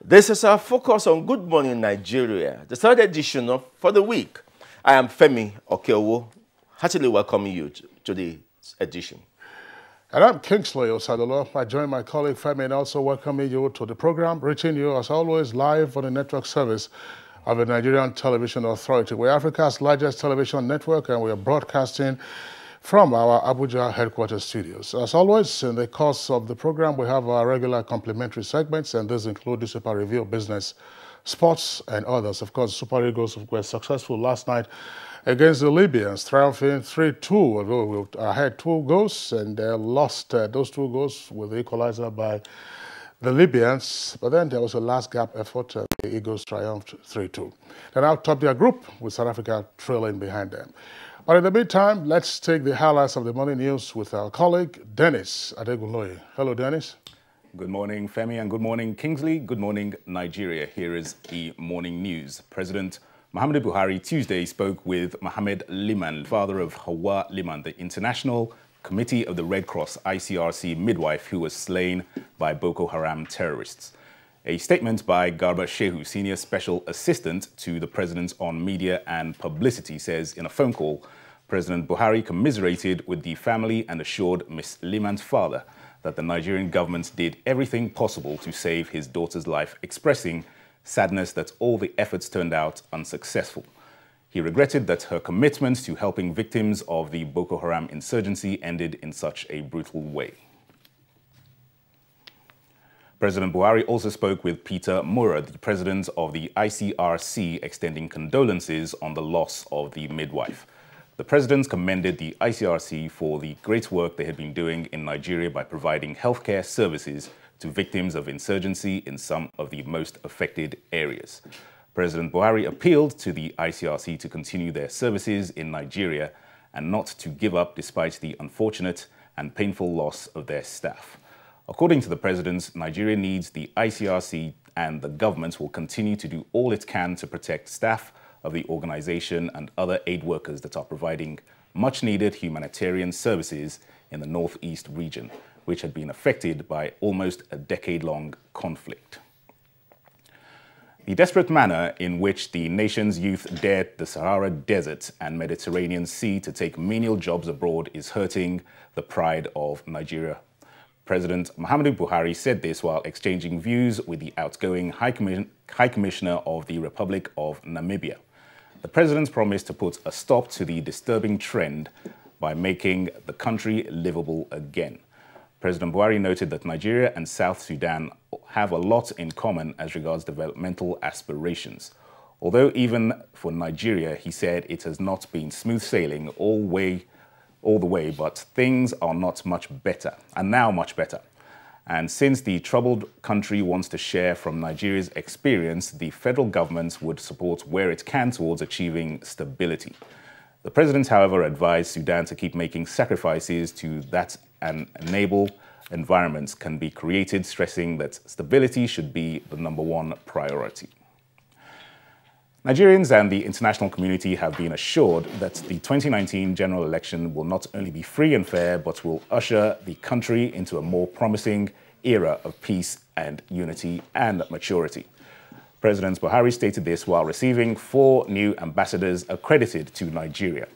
This is our focus on Good Morning Nigeria, the third edition of For the Week. I am Femi Okeowo, heartily welcoming you to the edition. And I'm Kingsley Osadolo. I join my colleague Femi and also welcoming you to the program, reaching you as always live on the network service of the Nigerian Television Authority. We're Africa's largest television network and we are broadcasting from our Abuja headquarters studios. As always, in the course of the program, we have our regular complimentary segments, and these include the Super Review, business, sports, and others. Of course, Super Eagles were successful last night against the Libyans, triumphing 3-2, although we had 2 goals, and they lost those 2 goals with the equalizer by the Libyans. But then there was a last-gap effort, and the Eagles triumphed 3-2. They now top their group, with South Africa trailing behind them. But in the meantime, let's take the highlights of the morning news with our colleague, Dennis Adegunloye. Hello, Dennis. Good morning, Femi, and good morning, Kingsley. Good morning, Nigeria. Here is the morning news. President Muhammadu Buhari Tuesday spoke with Mohammed Liman, father of Hawa Liman, the International Committee of the Red Cross ICRC midwife who was slain by Boko Haram terrorists. A statement by Garba Shehu, Senior Special Assistant to the President on Media and Publicity, says in a phone call, President Buhari commiserated with the family and assured Ms. Liman's father that the Nigerian government did everything possible to save his daughter's life, expressing sadness that all the efforts turned out unsuccessful. He regretted that her commitment to helping victims of the Boko Haram insurgency ended in such a brutal way. President Buhari also spoke with Peter Mura, the president of the ICRC, extending condolences on the loss of the midwife. The president commended the ICRC for the great work they had been doing in Nigeria by providing healthcare services to victims of insurgency in some of the most affected areas. President Buhari appealed to the ICRC to continue their services in Nigeria and not to give up despite the unfortunate and painful loss of their staff. According to the president, Nigeria needs the ICRC, and the government will continue to do all it can to protect staff of the organization and other aid workers that are providing much-needed humanitarian services in the Northeast region, which had been affected by almost a decade-long conflict. The desperate manner in which the nation's youth dared the Sahara Desert and Mediterranean Sea to take menial jobs abroad is hurting the pride of Nigeria. President Muhammadu Buhari said this while exchanging views with the outgoing High Commissioner of the Republic of Namibia. The president promised to put a stop to the disturbing trend by making the country livable again. President Buhari noted that Nigeria and South Sudan have a lot in common as regards developmental aspirations. Although even for Nigeria, he said it has not been smooth sailing all the way, but things are not much better, and now much better. And since the troubled country wants to share from Nigeria's experience, the federal government would support where it can towards achieving stability. The president, however, advised Sudan to keep making sacrifices to that and enable environments can be created, stressing that stability should be the #1 priority. Nigerians and the international community have been assured that the 2019 general election will not only be free and fair, but will usher the country into a more promising era of peace and unity and maturity. President Buhari stated this while receiving 4 new ambassadors accredited to Nigeria.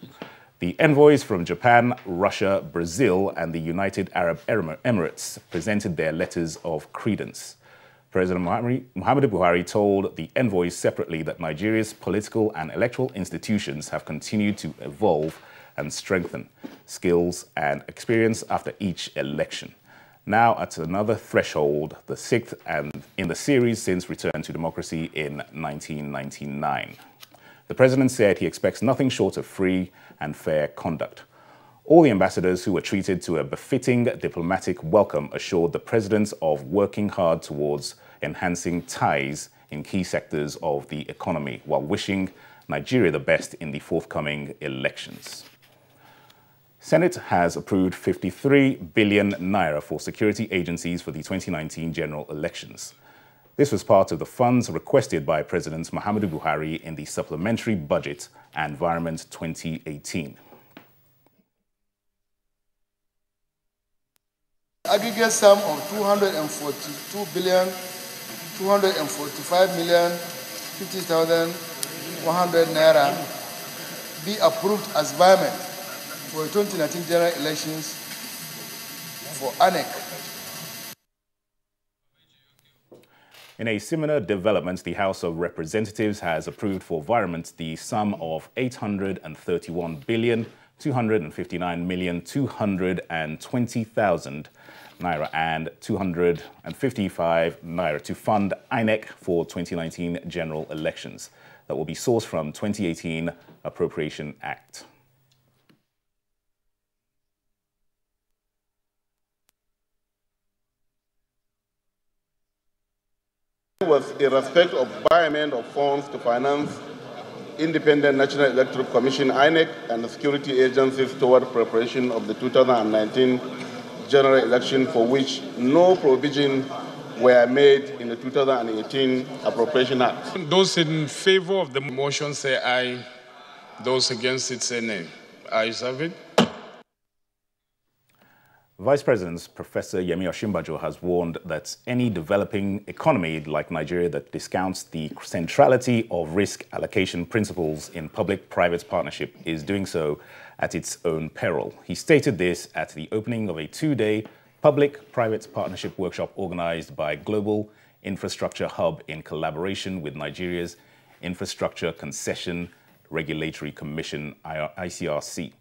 The envoys from Japan, Russia, Brazil, and the United Arab Emirates presented their letters of credence. President Muhammadu Buhari told the envoys separately that Nigeria's political and electoral institutions have continued to evolve and strengthen skills and experience after each election. Now at another threshold, the 6th and in the series since return to democracy in 1999. The president said he expects nothing short of free and fair conduct. All the ambassadors who were treated to a befitting diplomatic welcome assured the president of working hard towards enhancing ties in key sectors of the economy while wishing Nigeria the best in the forthcoming elections. Senate has approved 53 billion naira for security agencies for the 2019 general elections. This was part of the funds requested by President Muhammadu Buhari in the Supplementary Budget and Environment 2018. Aggregate sum of 242 billion 245,050,100 naira be approved as payment for 2019 general elections for ANEC. In a similar development, the House of Representatives has approved for environment the sum of 831,259,220,000 naira and 255 naira to fund INEC for 2019 general elections that will be sourced from 2018 Appropriation Act. Was in respect of payment of funds to finance Independent National Electoral Commission, INEC, and the security agencies toward preparation of the 2019 general election for which no provision were made in the 2018 Appropriation Act. Those in favor of the motion say aye. Those against it say nay. Ayes have it. Vice President Professor Yemi Osinbajo has warned that any developing economy like Nigeria that discounts the centrality of risk allocation principles in public-private partnership is doing so at its own peril. He stated this at the opening of a two-day public-private partnership workshop organized by Global Infrastructure Hub in collaboration with Nigeria's Infrastructure Concession Regulatory Commission, ICRC.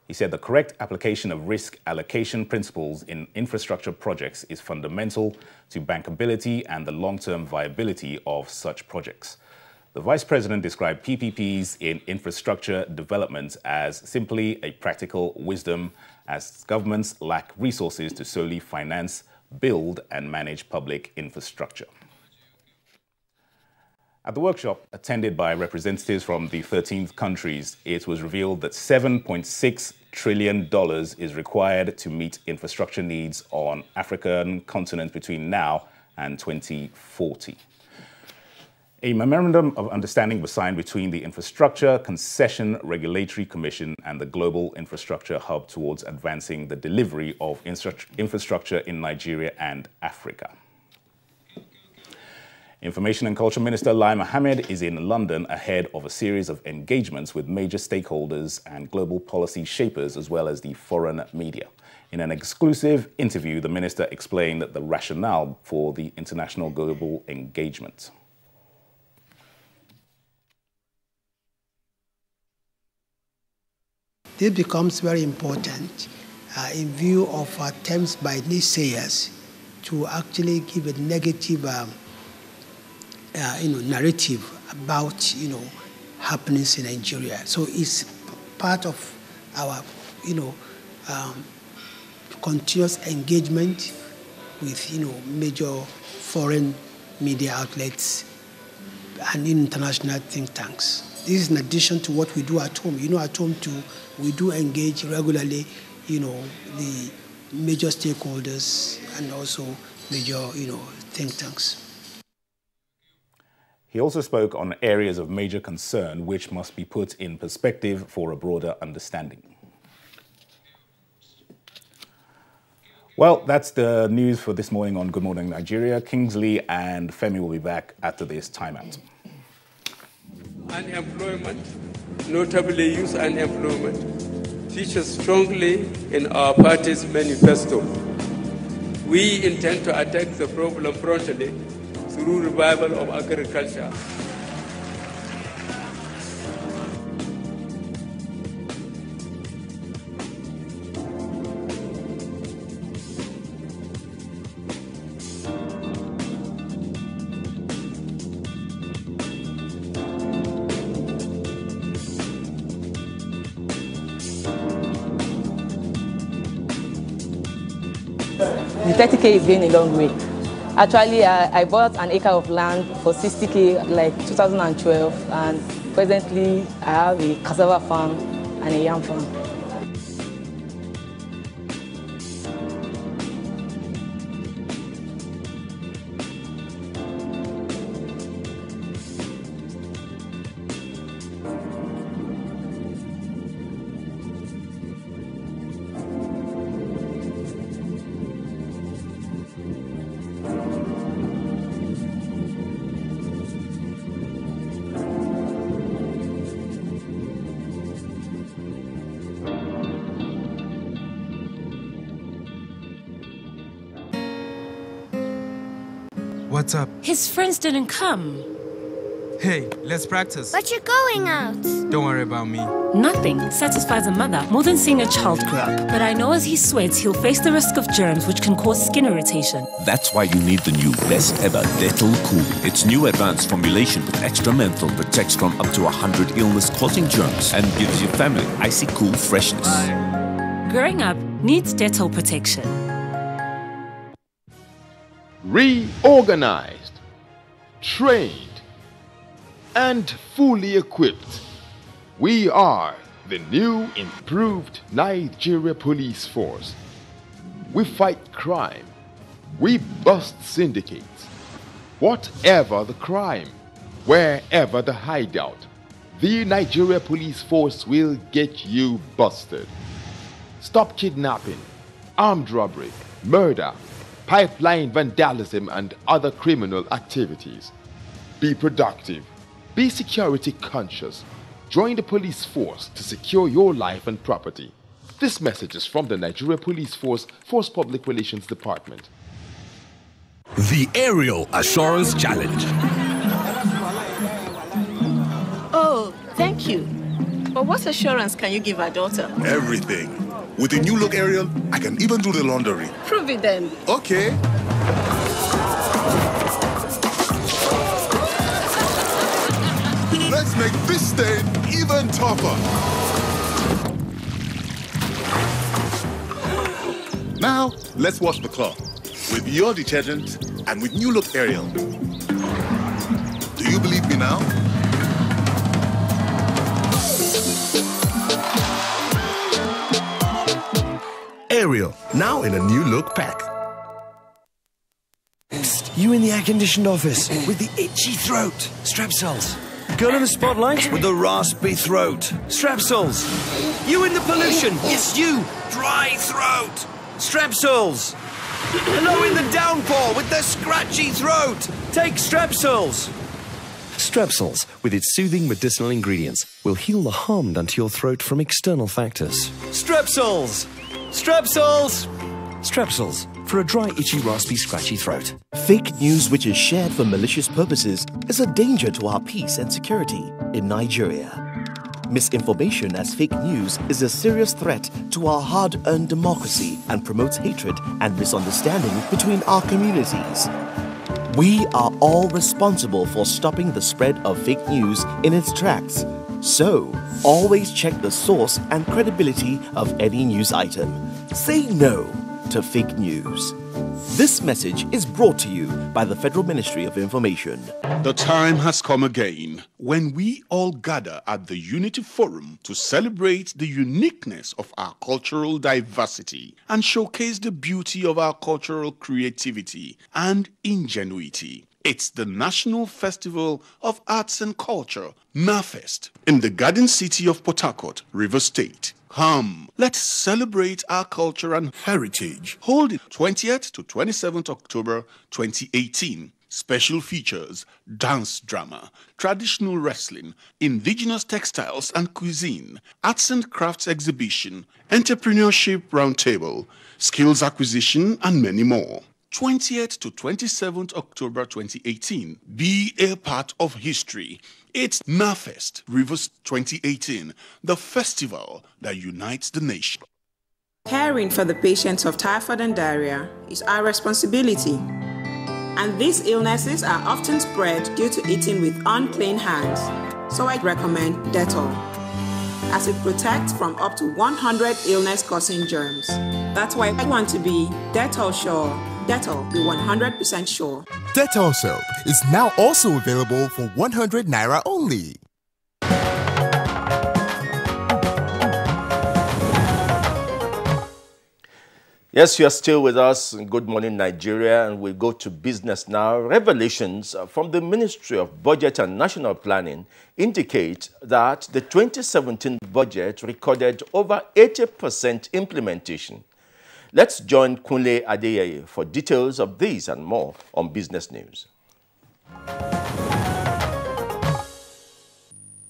He said the correct application of risk allocation principles in infrastructure projects is fundamental to bankability and the long-term viability of such projects. The Vice President described PPPs in infrastructure development as simply a practical wisdom, as governments lack resources to solely finance, build, and manage public infrastructure. At the workshop, attended by representatives from the 13 countries, it was revealed that $7.6 trillion is required to meet infrastructure needs on African continent between now and 2040. A memorandum of understanding was signed between the Infrastructure Concession Regulatory Commission and the Global Infrastructure Hub towards advancing the delivery of infrastructure in Nigeria and Africa. Information and Culture Minister Lai Mohammed is in London ahead of a series of engagements with major stakeholders and global policy shapers, as well as the foreign media. In an exclusive interview, the minister explained the rationale for the international global engagement. This becomes very important in view of attempts by naysayers to actually give a negative narrative about, happenings in Nigeria. So it's part of our, continuous engagement with, major foreign media outlets and international think tanks. This is in addition to what we do at home. At home too, we do engage regularly, the major stakeholders and also major, think tanks. He also spoke on areas of major concern which must be put in perspective for a broader understanding. Well, that's the news for this morning on Good Morning Nigeria. Kingsley and Femi will be back after this timeout. Unemployment, notably youth unemployment, features strongly in our party's manifesto. We intend to attack the problem promptly through revival of agriculture. The 30K is going a long way. Actually, I bought an acre of land for 60K like 2012, and presently I have a cassava farm and a yam farm. What's up? His friends didn't come. Hey, let's practice. But you're going out. Don't worry about me. Nothing satisfies a mother more than seeing a child grow up. But I know as he sweats, he'll face the risk of germs which can cause skin irritation. That's why you need the new best ever Dettol Cool. Its new advanced formulation with extra menthol protects from up to 100 illness-causing germs and gives your family icy cool freshness. Growing up needs Dettol protection. Reorganized, trained, and fully equipped, we are the new improved Nigeria Police Force. We fight crime. We bust syndicates. Whatever the crime, wherever the hideout, the Nigeria Police Force will get you busted. Stop kidnapping, armed robbery, murder, pipeline vandalism, and other criminal activities. Be productive. Be security conscious. Join the police force to secure your life and property. This message is from the Nigeria Police Force Public Relations Department. The Aerial Assurance Challenge. Oh, thank you. But what assurance can you give our daughter? Everything. With the new look Aerial, I can even do the laundry. Prove it then. Okay. Let's make this stain even tougher. Now, let's wash the cloth with your detergent and with new look Aerial. Do you believe me now? Aerial, now in a new look pack. You in the air-conditioned office with the itchy throat. Strepsils. Girl in the spotlight with the raspy throat. Strepsils. You in the pollution. Yes, you. Dry throat. Strepsils. Hello in the downpour with the scratchy throat. Take Strepsils. Strepsils, with its soothing medicinal ingredients, will heal the harm done to your throat from external factors. Strepsils. Strepsils. Strepsils, for a dry, itchy, raspy, scratchy throat. Fake news which is shared for malicious purposes is a danger to our peace and security in Nigeria. Misinformation as fake news is a serious threat to our hard-earned democracy and promotes hatred and misunderstanding between our communities. We are all responsible for stopping the spread of fake news in its tracks. So, always check the source and credibility of any news item. Say no to fake news. This message is brought to you by the Federal Ministry of Information. The time has come again when we all gather at the Unity Forum to celebrate the uniqueness of our cultural diversity and showcase the beauty of our cultural creativity and ingenuity. It's the National Festival of Arts and Culture, NAFEST, in the Garden City of Port Harcourt, Rivers State. Come, let's celebrate our culture and heritage. Hold it 20th to 27th October 2018. Special features, dance drama, traditional wrestling, indigenous textiles and cuisine, arts and crafts exhibition, entrepreneurship roundtable, skills acquisition, and many more. 20th to 27th October 2018. Be a part of history. It's NAFEST Rivers 2018, the festival that unites the nation. Caring for the patients of typhoid and diarrhea is our responsibility. And these illnesses are often spread due to eating with unclean hands. So I recommend Dettol, as it protects from up to 100 illness-causing germs. That's why I want to be Dettol sure. Dettol, be 100% sure. Dettol soap is now also available for 100 Naira only. Yes, you are still with us. Good morning, Nigeria, and we go to business now. Revelations from the Ministry of Budget and National Planning indicate that the 2017 budget recorded over 80% implementation. Let's join Kunle Adeyeye for details of this and more on Business News.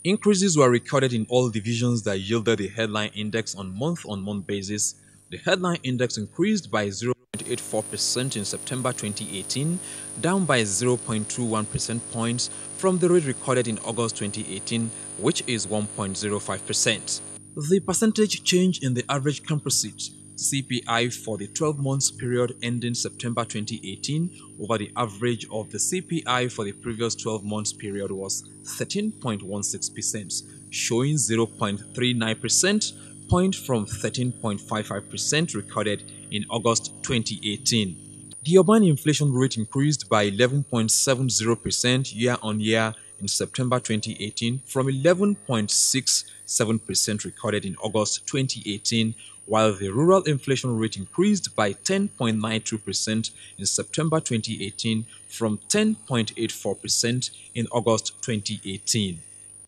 Increases were recorded in all divisions that yielded the headline index on month-on-month basis. The headline index increased by 0.9% 0.84% in September 2018, down by 0.21 percentage points from the rate recorded in August 2018, which is 1.05%. The percentage change in the average composite CPI for the 12 months period ending September 2018 over the average of the CPI for the previous 12 months period was 13.16%, showing 0.39% point from 13.55% recorded in August 2018. The urban inflation rate increased by 11.70% year-on-year in September 2018 from 11.67% recorded in August 2018, while the rural inflation rate increased by 10.92% in September 2018 from 10.84% in August 2018.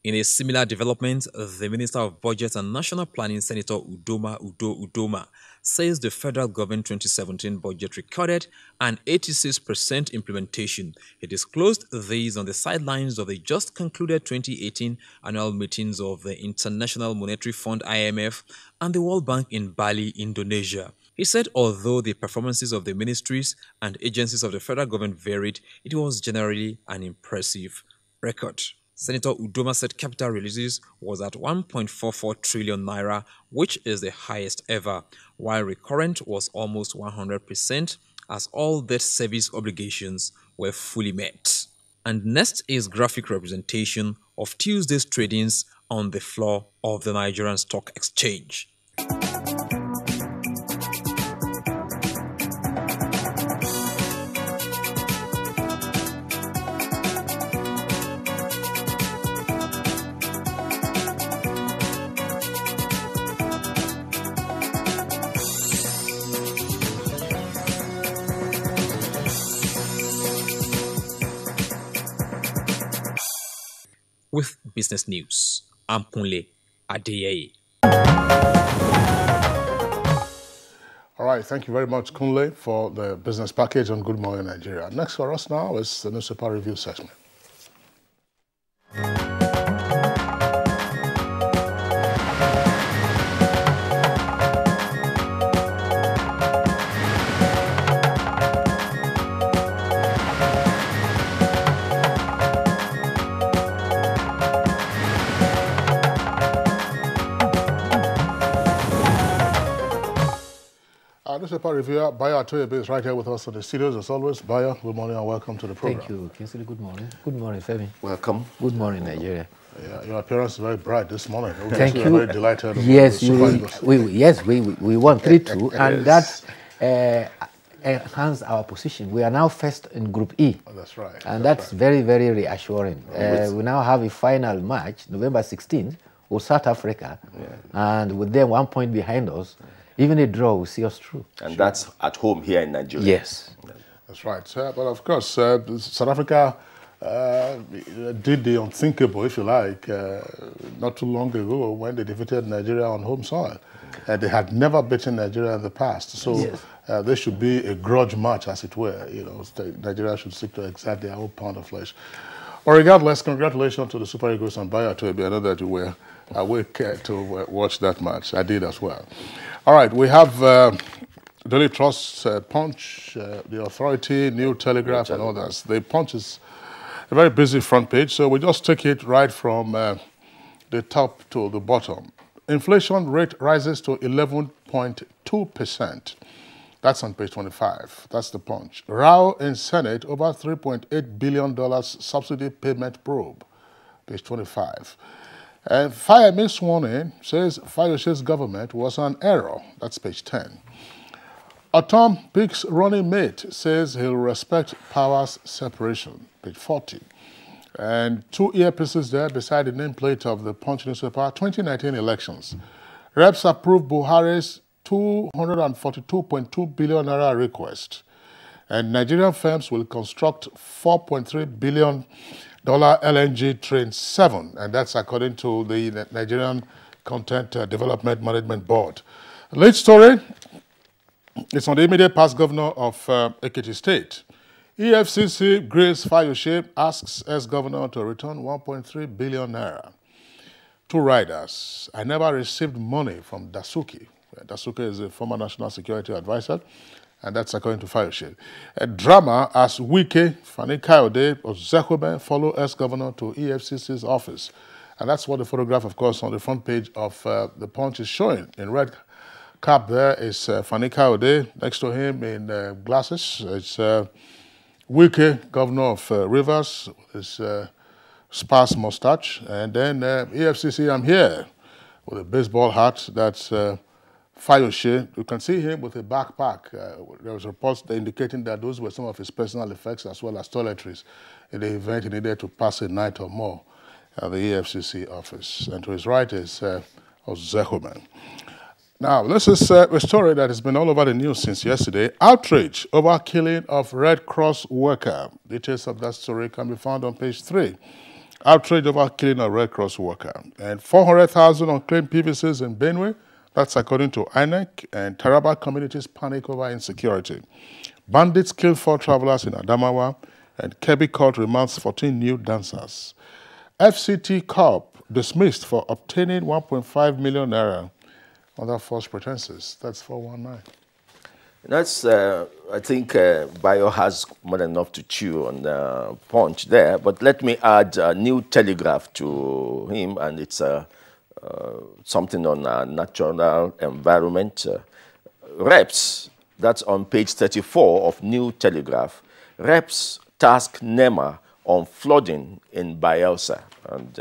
In a similar development, the Minister of Budget and National Planning, Senator Udoma, says the federal government 2017 budget recorded an 86% implementation. He disclosed these on the sidelines of the just concluded 2018 annual meetings of the International Monetary Fund (IMF) and the World Bank in Bali, Indonesia. He said although the performances of the ministries and agencies of the federal government varied, it was generally an impressive record. Senator Udoma said capital releases was at 1.44 trillion naira, which is the highest ever, while recurrent was almost 100% as all debt service obligations were fully met. And next is graphic representation of Tuesday's tradings on the floor of the Nigerian Stock Exchange. With business news, I'm Kunle Adeyeye. All right, thank you very much, Kunle, for the business package on Good Morning Nigeria. Next for us now is the newspaper review segment. Newspaper reviewer Bayo Atoyebe is right here with us in the studios as always. Bayo, good morning and welcome to the program. Thank you, Kinsley. Good morning. Good morning, Femi. Welcome. Good morning, Nigeria. Yeah, your appearance is very bright this morning. Thank you. We're very delighted. Yes, we won 3-2, and that enhanced our position. We are now first in Group E. Oh, that's right. And that's very, very reassuring. We now have a final match, November 16th, with South Africa, and with them 1 point behind us. Even a draw will see us through. And that's at home here in Nigeria. Yes. That's right. But of course, South Africa did the unthinkable, if you like, not too long ago when they defeated Nigeria on home soil. They had never beaten Nigeria in the past. So there should be a grudge match, as it were. You know, Nigeria should seek to exact their own pound of flesh. But regardless, congratulations to the Super Eagles and Bayo Atoyebe. I know that you were awake to watch that match. I did as well. All right, we have Daily Trust, Punch, The Authority, New Telegraph, and others. The Punch is a very busy front page, so we just take it right from the top to the bottom. Inflation rate rises to 11.2%. That's on page 25. That's the Punch. Row in Senate over $3.8 billion subsidy payment probe. Page 25. And Fayemi sworn in says Fayoshe's government was an error. That's page 10. Atom picks running mate, says he'll respect powers separation. Page 40. And 2 earpieces there beside the nameplate of the Punch newspaper, 2019 elections. Reps approved Buhari's 242.2 billion naira request. And Nigerian firms will construct $4.3 billion LNG Train 7, and that's according to the Nigerian Content Development Management Board. Late story, it's on the immediate past governor of Ekiti State. EFCC Grace Fayoshe asks ex-governor to return 1.3 billion naira. 2 riders. I never received money from Dasuki. Dasuki is a former national security advisor. And that's according to Fayoshe. A drama as Wike, Fani Kayode, or Zekome follow ex-governor to EFCC's office. And that's what the photograph, of course, on the front page of the Punch is showing. In red cap there is Fani Kayode. Next to him in glasses, it's Wike, governor of Rivers, with his sparse mustache. And then EFCC, I'm here, with a baseball hat. That's Fayoshe. You can see him with a backpack. There was reports indicating that those were some of his personal effects as well as toiletries in the event he needed to pass a night or more at the EFCC office. And to his right is Zekome. Now, this is a story that has been all over the news since yesterday. Outrage over killing of Red Cross worker. Details of that story can be found on page 3. Outrage over killing of Red Cross worker. And 400,000 unclaimed PVCs in Benue. That's according to INEC, and Taraba communities panic over insecurity. Bandits kill 4 travelers in Adamawa, and Kebbi court remounts 14 new dancers. FCT Corp dismissed for obtaining 1.5 million naira under false pretenses. That's 419. That's, I think Bayo has more than enough to chew on the Punch there, but let me add a new telegraph to him, and it's something on natural environment. Reps, that's on page 34 of New Telegraph. Reps task NEMA on flooding in Bayelsa. And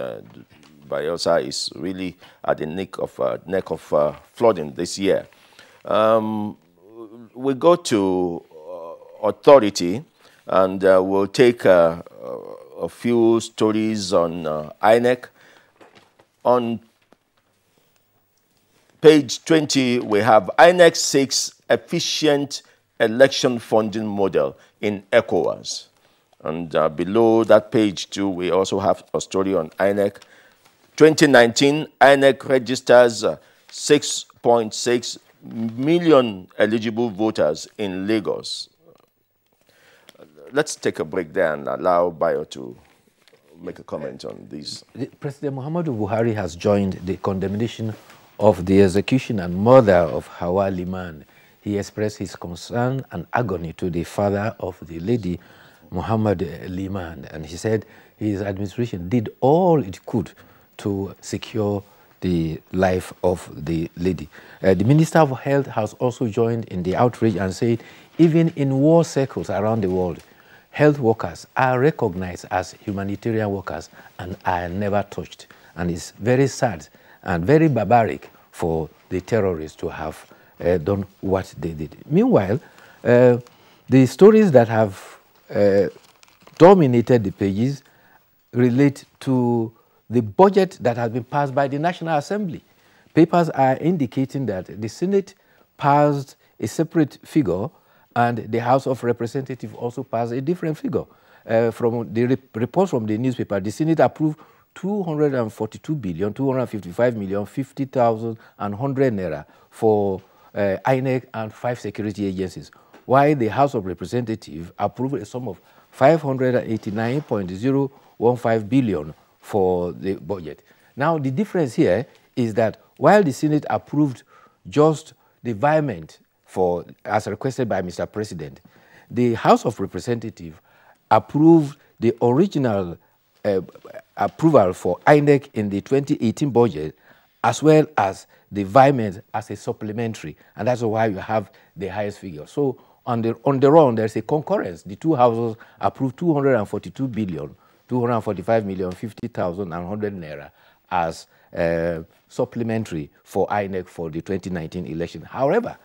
Bayelsa is really at the neck of flooding this year. We go to authority, and we'll take a few stories on INEC. On page 20, we have INEC 6 efficient election funding model in ECOWAS. And below that page too, we also have a story on INEC. 2019, INEC registers 6.6 million eligible voters in Lagos. Let's take a break there and allow Bayo to make a comment on this. President Muhammadu Buhari has joined the condemnation of the execution and murder of Hawa Liman. He expressed his concern and agony to the father of the lady, Muhammad Liman, and he said his administration did all it could to secure the life of the lady. The Minister of Health has also joined in the outrage and said even in war circles around the world, health workers are recognized as humanitarian workers and are never touched. And it's very sad and very barbaric for the terrorists to have done what they did. Meanwhile, the stories that have dominated the pages relate to the budget that has been passed by the National Assembly. Papers are indicating that the Senate passed a separate figure and the House of Representatives also passed a different figure. From the reports from the newspaper, the Senate approved 242,255,050,100 naira for INEC and 5 security agencies, while the House of Representatives approved a sum of 589.015 billion for the budget. Now, the difference here is that while the Senate approved just the environment for, as requested by Mr. President, the House of Representatives approved the original approval for INEC in the 2018 budget, as well as the environment as a supplementary, and that's why you have the highest figure. So on the run, there's a concurrence. The two houses approved 242 billion, 245,050,100 naira as supplementary for INEC for the 2019 election. However,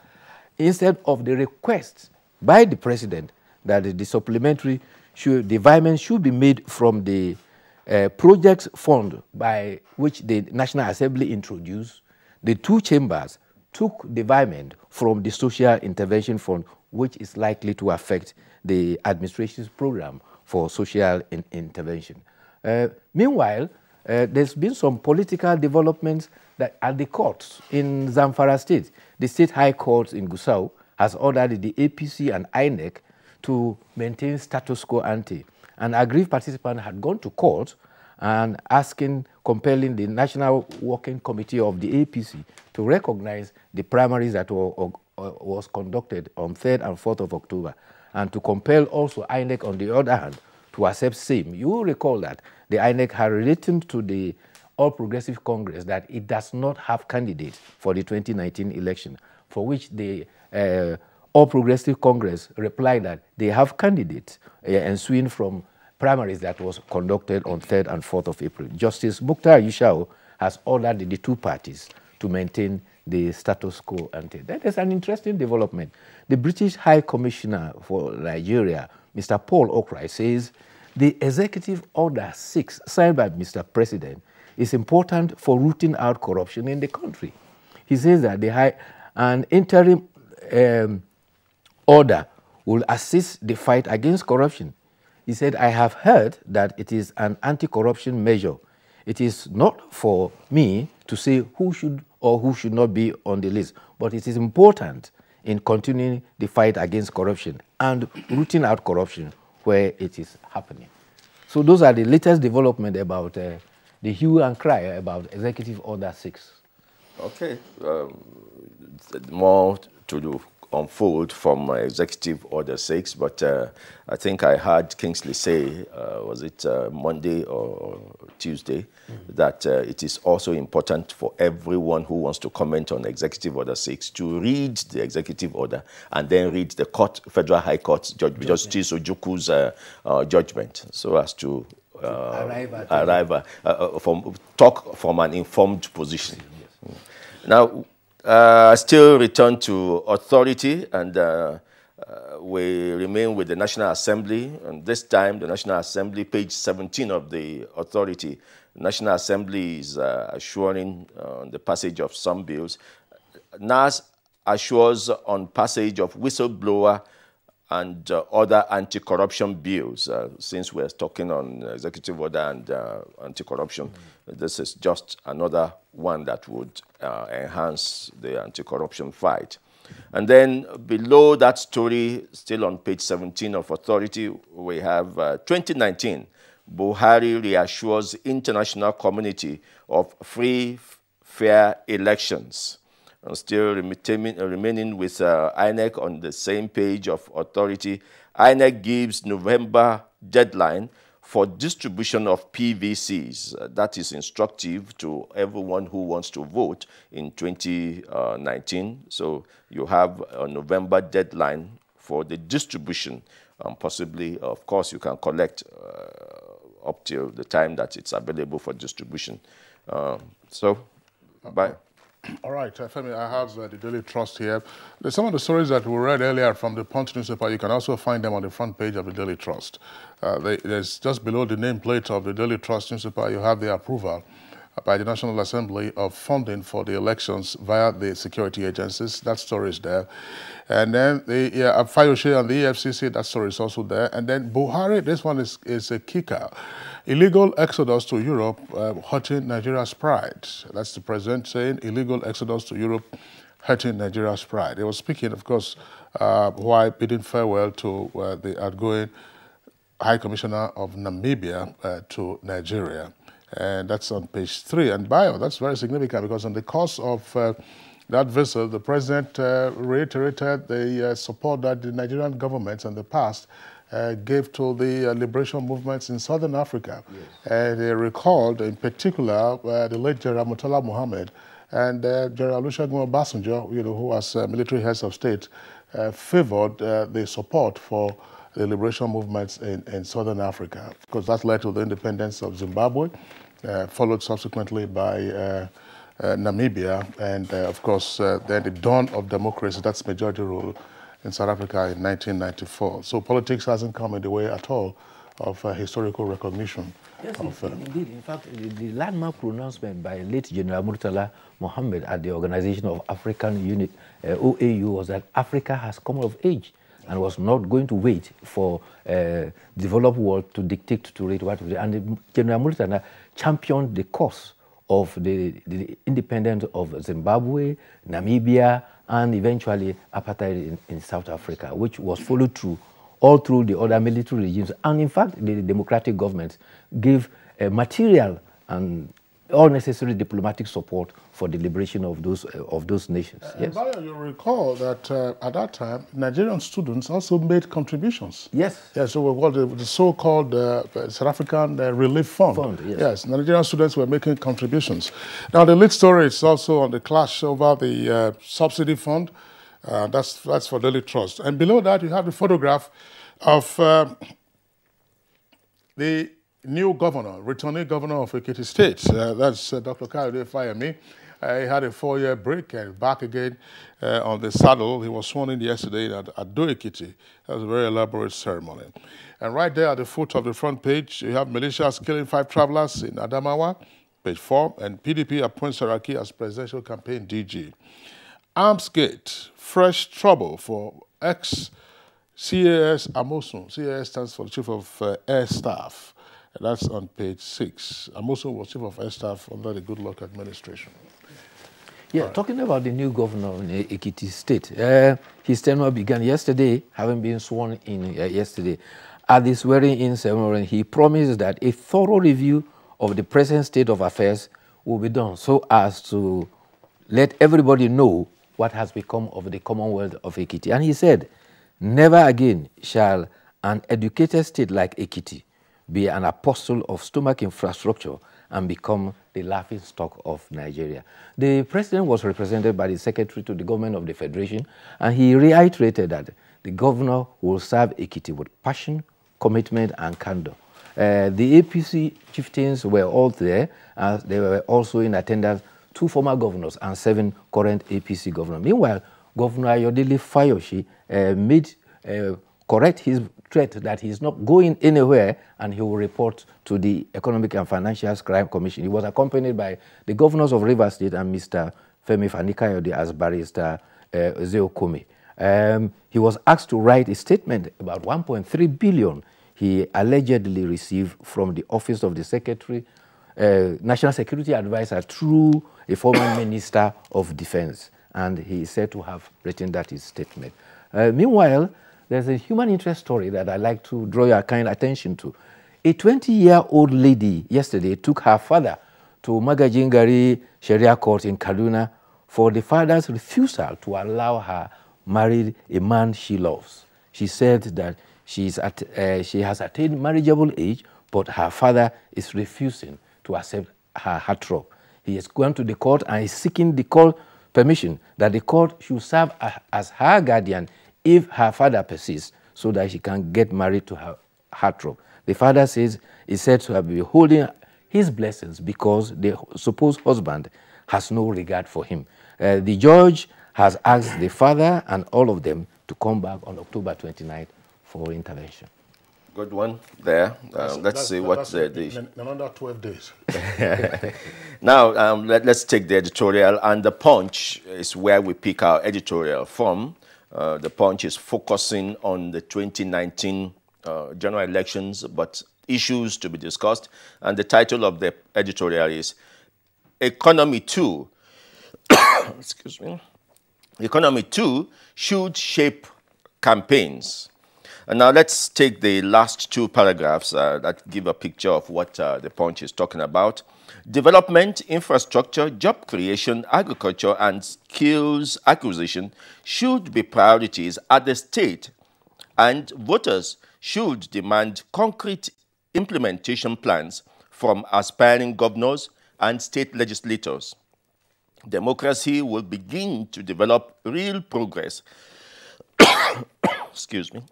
instead of the request by the president that the supplementary the environment should be made from the projects fund by which the National Assembly introduced, the two chambers took the environment from the social intervention fund, which is likely to affect the administration's program for social intervention. Meanwhile, there's been some political developments that at the courts in Zamfara State. The State High Court in Gusau has ordered the APC and INEC to maintain status quo ante. An aggrieved participant had gone to court and compelling the National Working Committee of the APC to recognize the primaries that were was conducted on 3rd and 4th of October, and to compel also INEC, on the other hand, to accept same. You will recall that the INEC had written to the All Progressive Congress that it does not have candidates for the 2019 election, for which the All Progressive Congress replied that they have candidates ensuing from primaries that was conducted on 3rd and 4th of April. Justice Mukhtar Yushau has ordered the two parties to maintain the status quo ante. That is an interesting development. The British High Commissioner for Nigeria, Mr. Paul Okrai, says the Executive Order 6 signed by Mr. President is important for rooting out corruption in the country. He says that an interim order will assist the fight against corruption. He said, I have heard that it is an anti-corruption measure. It is not for me to say who should or who should not be on the list, but it is important in continuing the fight against corruption and rooting out corruption where it is happening. So those are the latest development about the hue and cry about Executive Order 6. Okay, more to do unfold from Executive Order 6, but I think I heard Kingsley say, was it Monday or Tuesday, that it is also important for everyone who wants to comment on Executive Order 6 to read the Executive Order and then read the Federal High Court Justice Ojuku's judgment, so as to talk from an informed position. Yes. Now, still return to authority, and we remain with the National Assembly, and this time the National Assembly, page 17 of the authority. The National Assembly is assuring the passage of some bills. NAS assures on passage of whistleblower and other anti-corruption bills. Since we're talking on executive order and anti-corruption, this is just another one that would enhance the anti-corruption fight. And then below that story, still on page 17 of authority, we have 2019, Buhari reassures international community of free, fair elections. And still remaining with INEC on the same page of authority, INEC gives November deadline for distribution of PVCs. That is instructive to everyone who wants to vote in 2019. So you have a November deadline for the distribution. Possibly, of course, you can collect up till the time that it's available for distribution. Bye. All right, Femi, I have the Daily Trust here. There's some of the stories that we read earlier from the Punch newspaper. You can also find them on the front page of the Daily Trust. There's just below the nameplate of the Daily Trust newspaper, you have the approval by the National Assembly of funding for the elections via the security agencies. That story is there. And then the Fayoshe and the EFCC, that story is also there. And then Buhari, this one is a kicker. Illegal exodus to Europe hurting Nigeria's pride. That's the president saying illegal exodus to Europe hurting Nigeria's pride. He was speaking, of course, while bidding farewell to the outgoing High Commissioner of Namibia to Nigeria. And that's on page 3. And bio, that's very significant because in the course of that visit, the president reiterated the support that the Nigerian government in the past gave to the liberation movements in southern Africa. Yes. And they recalled, in particular, the late General Murtala Muhammad and General Olusegun Obasanjo, who was military heads of state, favored the support for the liberation movements in southern Africa, because that led to the independence of Zimbabwe, followed subsequently by Namibia, and of course, then the dawn of democracy, that's majority rule in South Africa in 1994. So politics hasn't come in the way at all of historical recognition. Yes, indeed. In fact, the landmark pronouncement by late General Murtala Mohammed at the Organization of African Unit, OAU, was that Africa has come of age and was not going to wait for the developed world to dictate to it what to do. And General Murtala championed the cause of the independence of Zimbabwe, Namibia, and eventually apartheid in South Africa, which was followed through all through the other military regimes. And in fact, the democratic governments gave material and all necessary diplomatic support for the liberation of those nations. Yes. But you recall that at that time, Nigerian students also made contributions. Yes. Yes, so we called the so-called South African Relief Fund. Yes. Yes, Nigerian students were making contributions. Now, the lead story is also on the clash over the subsidy fund. That's for Daily Trust. And below that, you have the photograph of the new governor, returning governor of Ekiti State. That's Dr. Kayode Fayemi. He had a 4-year break and back again on the saddle. He was sworn in yesterday at Ado Ekiti. That was a very elaborate ceremony. And right there at the foot of the front page, you have militias killing 5 travelers in Adamawa, page 4, and PDP appoints Saraki as presidential campaign DG. Armsgate, fresh trouble for ex-CAS Amosun. CAS stands for Chief of Air Staff. And that's on page 6. Amosun was Chief of Air Staff under the Goodluck administration. Yeah, talking about the new governor in Ekiti State, his tenure began yesterday, having been sworn in yesterday. At the swearing-in ceremony, he promised that a thorough review of the present state of affairs will be done so as to let everybody know what has become of the Commonwealth of Ekiti. And he said, never again shall an educated state like Ekiti be an apostle of stomach infrastructure and become the laughingstock of Nigeria. The president was represented by the secretary to the government of the federation, and he reiterated that the governor will serve Ekiti with passion, commitment, and candor. The APC chieftains were all there, and they were also in attendance 2 former governors and 7 current APC governors. Meanwhile, Governor Ayodele Fayoshi made correct his threat that he's not going anywhere and he will report to the Economic and Financial Crime Commission. He was accompanied by the governors of Rivers State and Mr. Femi Fani-Kayode as Barrister Ezeo Kome. He was asked to write a statement about 1.3 billion he allegedly received from the office of the Secretary, National Security Advisor through a former Minister of Defense. And he is said to have written that his statement. Meanwhile, there's a human interest story that I'd like to draw your kind attention to. A 20-year-old lady yesterday took her father to Magajingari Sharia Court in Kaduna for the father's refusal to allow her marry a man she loves. She said that she has attained marriageable age, but her father is refusing to accept her heartthrob. He has gone to the court and is seeking the court permission that the court should serve as her guardian if her father persists, so that she can get married to her heartthrob. The father says is said to have been holding his blessings because the supposed husband has no regard for him. The judge has asked the father and all of them to come back on October 29th for intervention. Good one there. Let's see what the... Another 12 days. Now, let's take the editorial, and The Punch is where we pick our editorial from. The Punch is focusing on the 2019 general elections, but issues to be discussed. And the title of the editorial is Economy 2. Excuse me. Economy 2 should shape campaigns. And now let's take the last 2 paragraphs that give a picture of what The Punch is talking about. Development, infrastructure, job creation, agriculture, and skills acquisition should be priorities at the state, and voters should demand concrete implementation plans from aspiring governors and state legislators. Democracy will begin to develop real progress excuse me,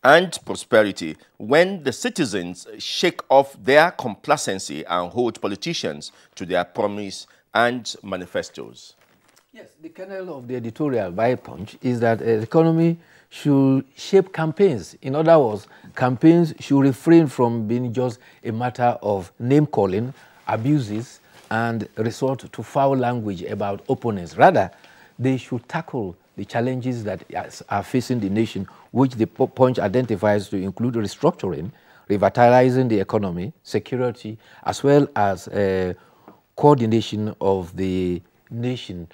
and prosperity when the citizens shake off their complacency and hold politicians to their promise and manifestos. Yes, the kernel of the editorial by Punch is that the economy should shape campaigns. In other words, campaigns should refrain from being just a matter of name-calling, abuses, and resort to foul language about opponents. Rather, they should tackle the challenges that are facing the nation, which the Punch identifies to include restructuring, revitalizing the economy, security, as well as coordination of the nation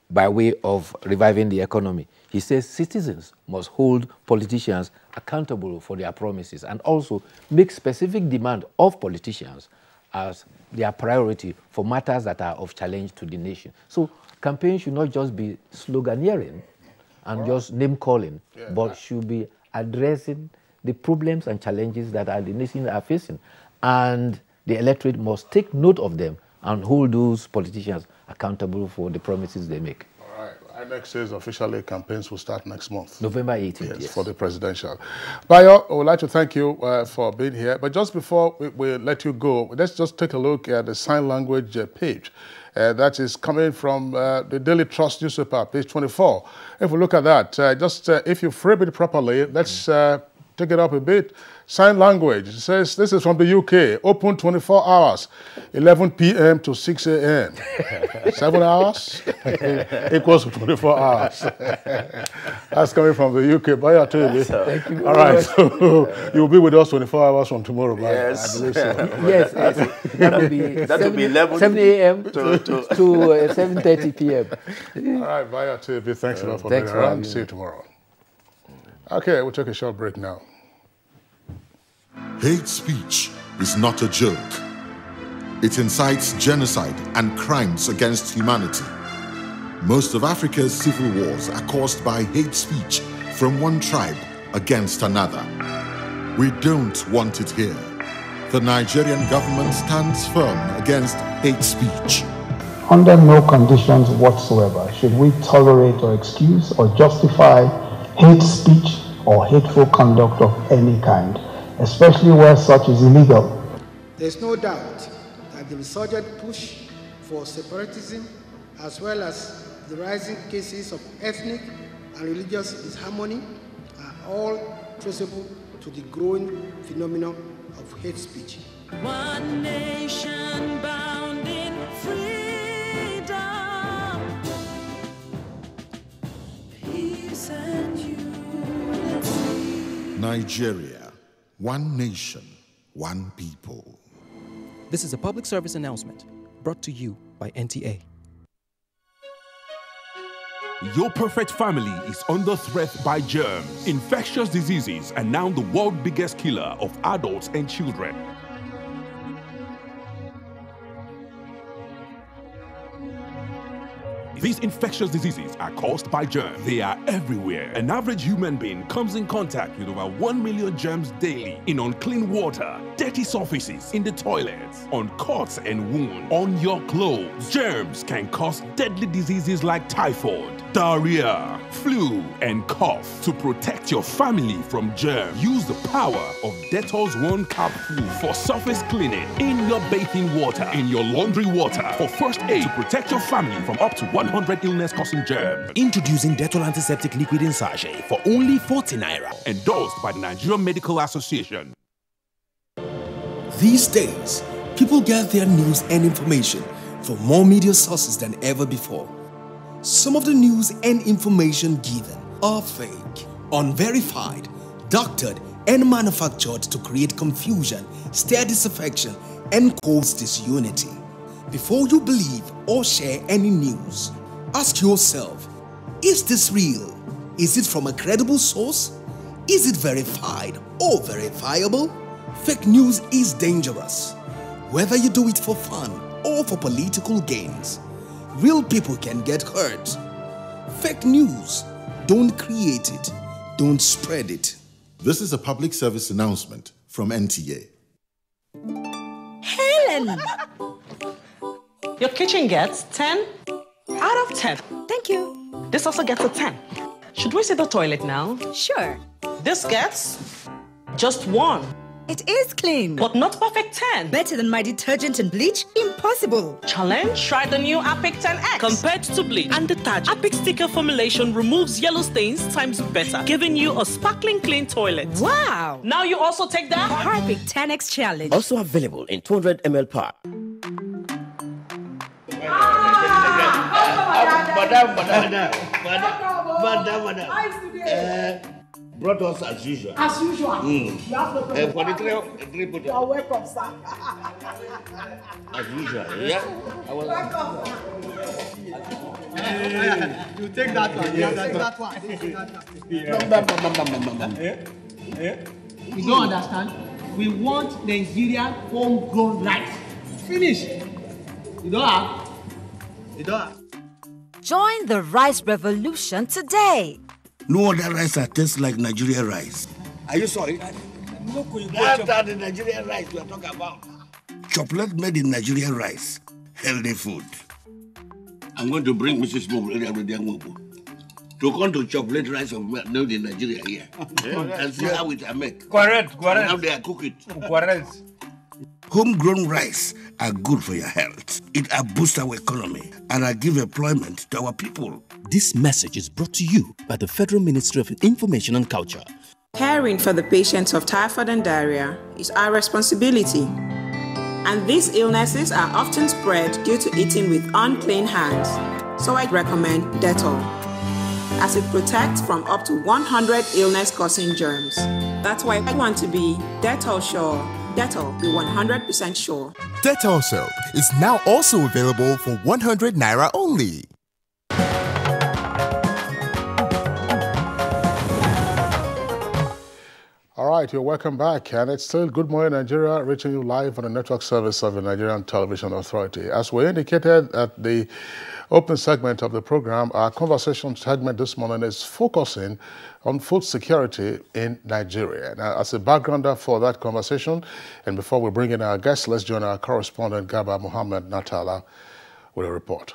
by way of reviving the economy. He says citizens must hold politicians accountable for their promises and also make specific demand of politicians as their priority for matters that are of challenge to the nation. So campaign should not just be sloganeering and just name-calling, but should be addressing the problems and challenges that the nation are facing. And the electorate must take note of them and hold those politicians accountable for the promises they make. All right. INEC says officially campaigns will start next month. November 18th, yes. For the presidential. Bayo, I would like to thank you for being here. But just before we let you go, let's just take a look at the sign language page. That is coming from the Daily Trust newspaper, page 24. If we look at that, if you frame it properly, let's take it up a bit. Sign language. It says this is from the UK. Open 24 hours, 11 p.m. to 6 a.m. 7 hours equals to 24 hours. That's coming from the UK. Bye, Thank you. All right. So you'll be with us 24 hours from tomorrow. Yes. I believe so. Yes. That will be 7 a.m. to 7:30 p.m. All right. Bye, TV. Thanks a lot for being around. See you tomorrow. Okay, we'll take a short break now. Hate speech is not a joke. It incites genocide and crimes against humanity. Most of Africa's civil wars are caused by hate speech from one tribe against another. We don't want it here. The Nigerian government stands firm against hate speech. Under no conditions whatsoever should we tolerate or excuse or justify hate speech or hateful conduct of any kind, especially where such is illegal. There's no doubt that the resurgent push for separatism, as well as the rising cases of ethnic and religious disharmony, are all traceable to the growing phenomenon of hate speech. One nation bound in freedom, peace and unity. Nigeria, one nation, one people. This is a public service announcement brought to you by NTA. Your perfect family is under threat by germs. Infectious diseases are now the world's biggest killer of adults and children. These infectious diseases are caused by germs. They are everywhere. An average human being comes in contact with over 1 million germs daily in unclean water, dirty surfaces, in the toilets, on cuts and wounds, on your clothes. Germs can cause deadly diseases like typhoid, diarrhea, flu, and cough. To protect your family from germs, use the power of Dettol's One Cup Full for surface cleaning in your bathing water, in your laundry water, for first aid to protect your family from up to 100 illness-causing germs. Introducing Dettol Antiseptic Liquid in Sachet for only 40 naira. Endorsed by the Nigerian Medical Association. These days, people get their news and information from more media sources than ever before. Some of the news and information given are fake, unverified, doctored, and manufactured to create confusion, stir disaffection, and cause disunity. Before you believe or share any news, ask yourself, is this real? Is it from a credible source? Is it verified or verifiable? Fake news is dangerous, whether you do it for fun or for political gains. Real people can get hurt. Fake news, don't create it, don't spread it. This is a public service announcement from NTA. Helen! Your kitchen gets 10 out of 10. Thank you. This also gets a 10. Should we see the toilet now? Sure. This gets just 1. It is clean. But not perfect 10. Better than my detergent and bleach? Impossible. Challenge? Try the new Apic 10X. Compared to bleach and detergent, Apic sticker formulation removes yellow stains times better, giving you a sparkling clean toilet. Wow. Now you also take that Apic 10X challenge. Also available in 200 ml pack. Madam. Brought us as usual. As usual. You have no problem. For the three put You are welcome, sir. As usual, yeah? Welcome, sir. You take that one. You take that one. You don't understand? We want Nigerian homegrown rice Finish. You don't have. You don't have. Join the rice revolution today. No other rice that tastes like Nigerian rice. Are you sorry? That's the Nigerian rice we are talking about. Chocolate made in Nigerian rice. Healthy food. I'm going to bring Mrs. Mobu to come to chocolate rice made in Nigeria here. And see how it are made. Correct. And how they are cook it. Correct. Homegrown rice are good for your health. It boosts our economy and give employment to our people. This message is brought to you by the Federal Ministry of Information and Culture. Caring for the patients of typhoid and diarrhea is our responsibility. And these illnesses are often spread due to eating with unclean hands. So I recommend Dettol, as it protects from up to 100 illness-causing germs. That's why I want to be Dettol sure. Dettol, be 100% sure. Dettol soap is now also available for 100 Naira only. All right, you're welcome back, and it's still Good Morning Nigeria, reaching you live on the network service of the Nigerian Television Authority. As we indicated at the opening segment of the program, our conversation segment this morning is focusing on food security in Nigeria. Now, as a backgrounder for that conversation, and before we bring in our guests, let's join our correspondent, Gaba Muhammad Natala, with a report.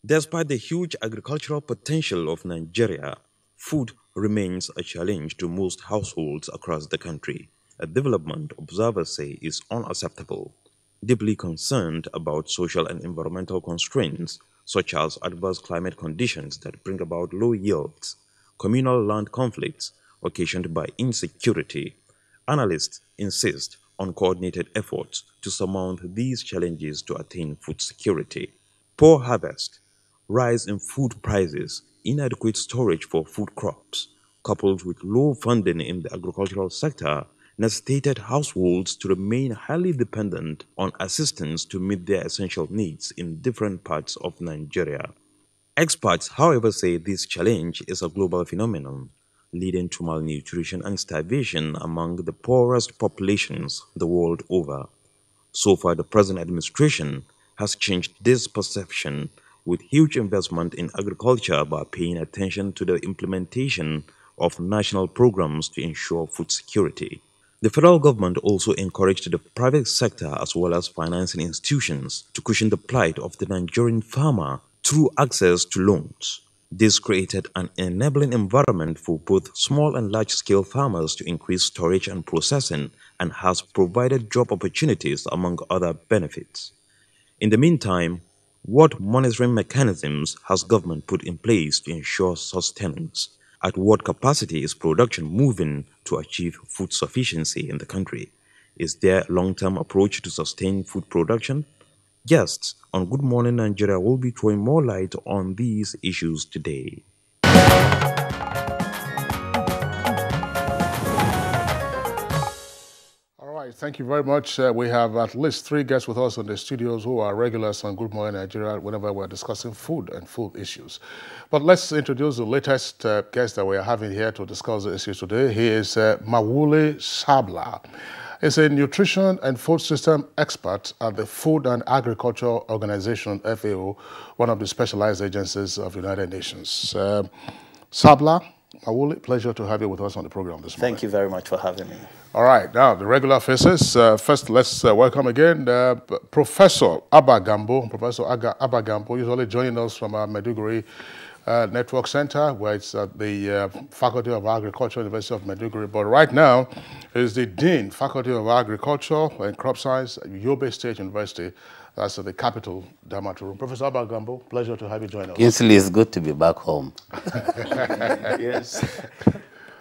Despite the huge agricultural potential of Nigeria, food remains a challenge to most households across the country, a development observers say is unacceptable. Deeply concerned about social and environmental constraints, such as adverse climate conditions that bring about low yields, communal land conflicts occasioned by insecurity, analysts insist on coordinated efforts to surmount these challenges to attain food security. Poor harvest, rise in food prices, inadequate storage for food crops, coupled with low funding in the agricultural sector, necessitated households to remain highly dependent on assistance to meet their essential needs in different parts of Nigeria. Experts, however, say this challenge is a global phenomenon, leading to malnutrition and starvation among the poorest populations the world over. So far, the present administration has changed this perception with huge investment in agriculture by paying attention to the implementation of national programs to ensure food security. The federal government also encouraged the private sector as well as financing institutions to cushion the plight of the Nigerian farmer through access to loans. This created an enabling environment for both small and large-scale farmers to increase storage and processing and has provided job opportunities among other benefits. In the meantime, what monitoring mechanisms has government put in place to ensure sustenance? At what capacity is production moving to achieve food sufficiency in the country? Is there a long-term approach to sustain food production? Guests on Good Morning Nigeria will be throwing more light on these issues today. Thank you very much. We have at least 3 guests with us in the studios who are regulars on Good Morning Nigeria whenever we're discussing food and food issues. But let's introduce the latest guest that we are having here to discuss the issues today. He is Mawule Sabla. He's a nutrition and food system expert at the Food and Agriculture Organization, FAO, one of the specialized agencies of the United Nations. Sabla, Mawule, pleasure to have you with us on the program this morning. Thank you very much for having me. All right, now the regular faces. First, let's welcome again Professor Abba Gambo. Professor Abba Gambo usually joining us from our Maiduguri Network Center, where it's at the Faculty of Agriculture, University of Maiduguri. But right now, is the Dean, Faculty of Agriculture and Crop Science at Yobe State University. That's at the capital, Damaturu. Professor Abba Gambo, pleasure to have you join us. Usually it's good to be back home. Yes.